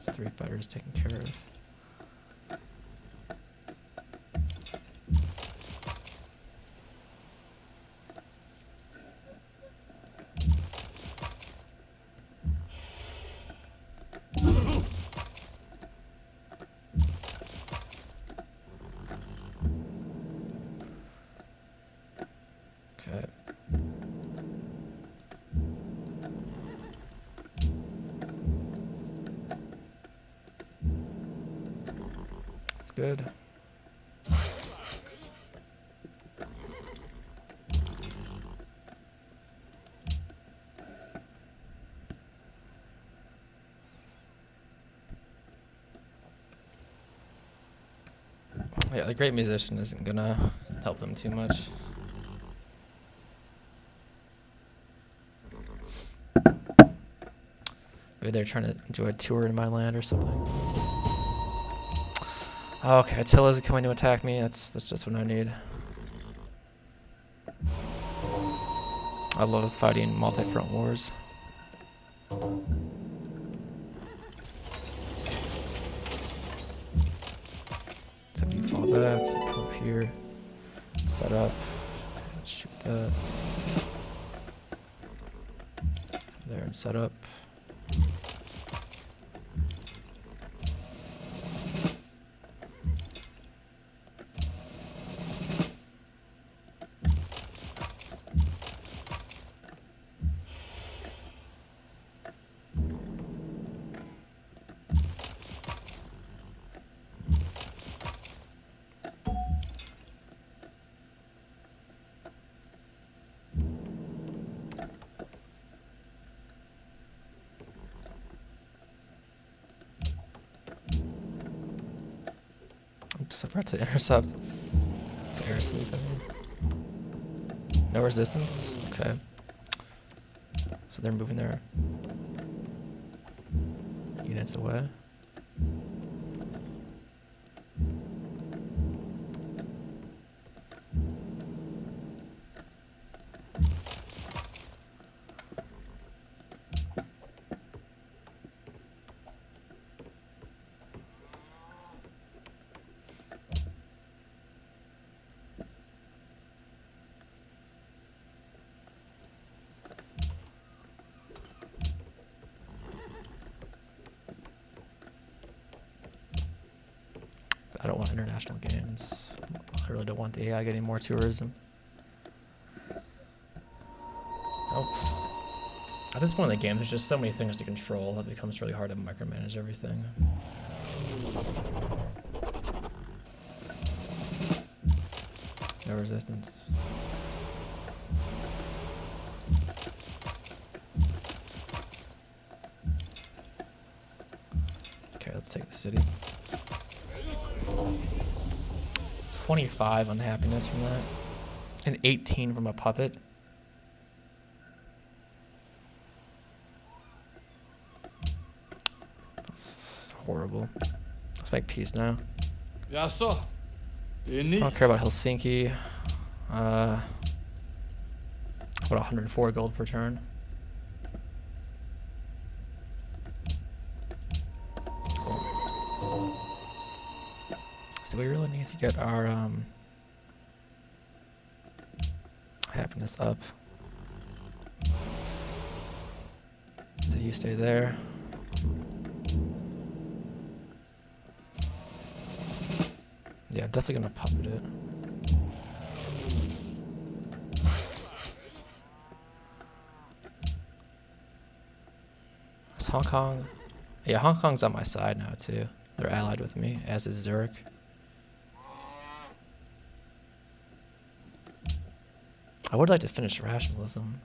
It's 3 fighters taken care of. Okay. That's good. Yeah, the great musician isn't gonna help them too much. Maybe they're trying to do a tour in my land or something. Okay, Attila's coming to attack me. That's just what I need. I love fighting multi-front wars. So you fall back, you come up here, set up, shoot that. There and set up. Oops, I forgot to intercept. It's air sweep, I mean. No resistance? Okay. So they're moving their units away. I don't want international games. I really don't want the AI getting more tourism. Nope. At this point in the game, there's just so many things to control, it becomes really hard to micromanage everything. No resistance. Okay, let's take the city. 25 unhappiness from that. And 18 from a puppet. That's horrible. Let's make peace now. Jaså? Det är I ni? don't care about Helsinki. About 104 gold per turn. Cool. So we really need to get our happiness up. So you stay there. Yeah, I'm definitely gonna puppet it. Is Hong Kong? Yeah, Hong Kong's on my side now too. They're allied with me, as is Zurich. I would like to finish rationalism.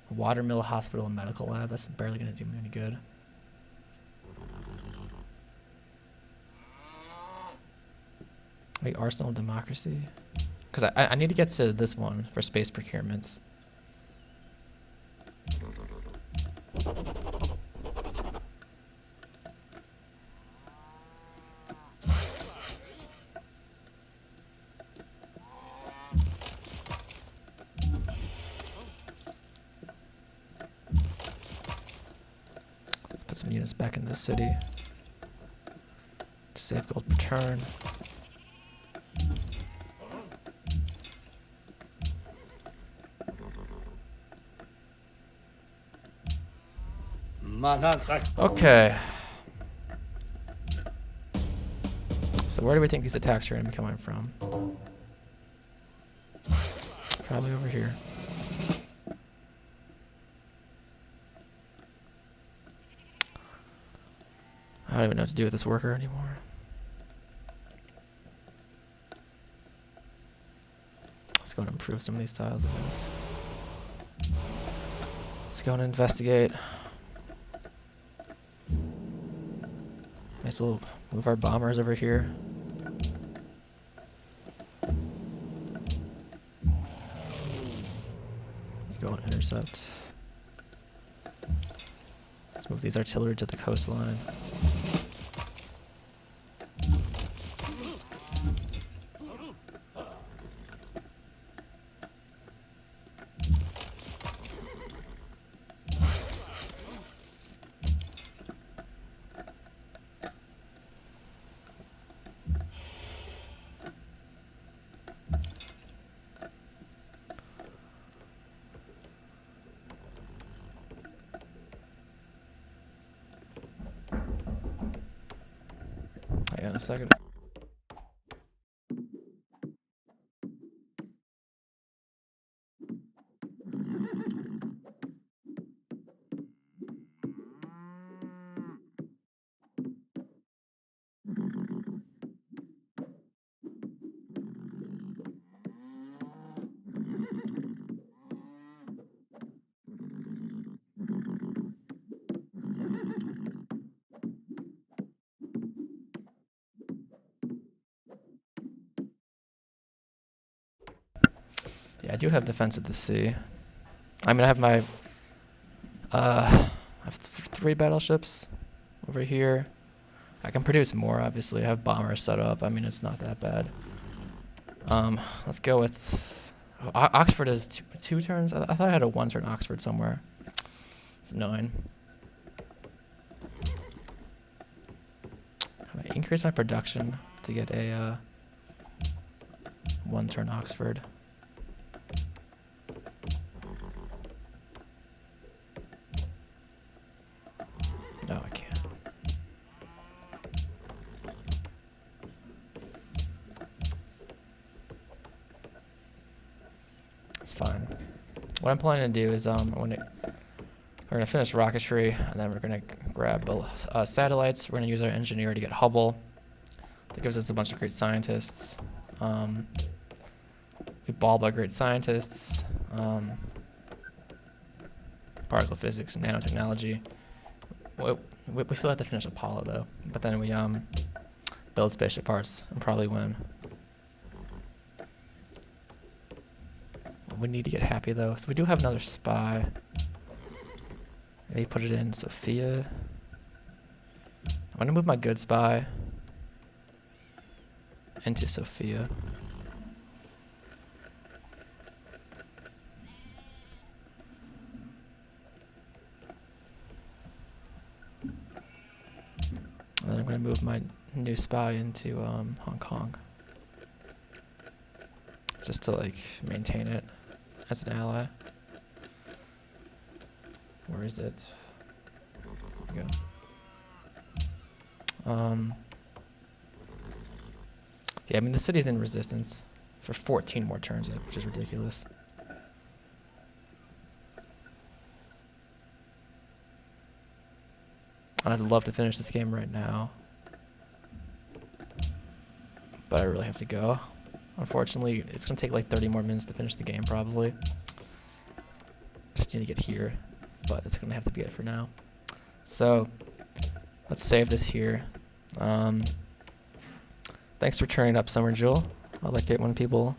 Watermill Hospital and Medical Lab, that's barely gonna do me any good. Wait, Arsenal of Democracy? Because I need to get to this one for space procurements. Put some units back into the city. To save gold per turn. Okay. So where do we think these attacks are going to be coming from? Probably over here. I don't even know what to do with this worker anymore. Let's go and improve some of these tiles, I guess. Let's go and investigate. Nice little move our bombers over here. Go and intercept. Let's move these artillery to the coastline. Hang on a second. Yeah, I do have defense of the sea. I'm gonna have my I have 3 battleships over here. I can produce more, obviously. I have bombers set up. I mean, it's not that bad. Let's go with Oxford is 2 turns. I thought I had a 1-turn Oxford somewhere. It's 9. Can I increase my production to get a 1-turn Oxford? No, I can't. It's fine. What I'm planning to do is we're gonna finish rocketry, and then we're gonna grab satellites. We're gonna use our engineer to get Hubble. That gives us a bunch of great scientists. We ball by great scientists. Particle physics and nanotechnology. We still have to finish Apollo though, but then we build spaceship parts and probably win. We need to get happy though, so we do have another spy. Maybe put it in Sophia. I'm gonna move my good spy into Sophia. And then I'm going to move my new spy into Hong Kong. Just to like maintain it as an ally. Where is it? There we go. Yeah, I mean the city's in resistance for 14 more turns, which is ridiculous. And I'd love to finish this game right now, but I really have to go. Unfortunately, it's gonna take like 30 more minutes to finish the game probably. Just need to get here, but it's gonna have to be it for now. So let's save this here. Thanks for turning up, Summer Jewel. I like it when people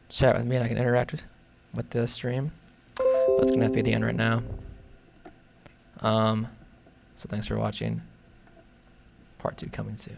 chat with me and I can interact with the stream. But it's gonna have to be the end right now. So thanks for watching. Part 2 coming soon.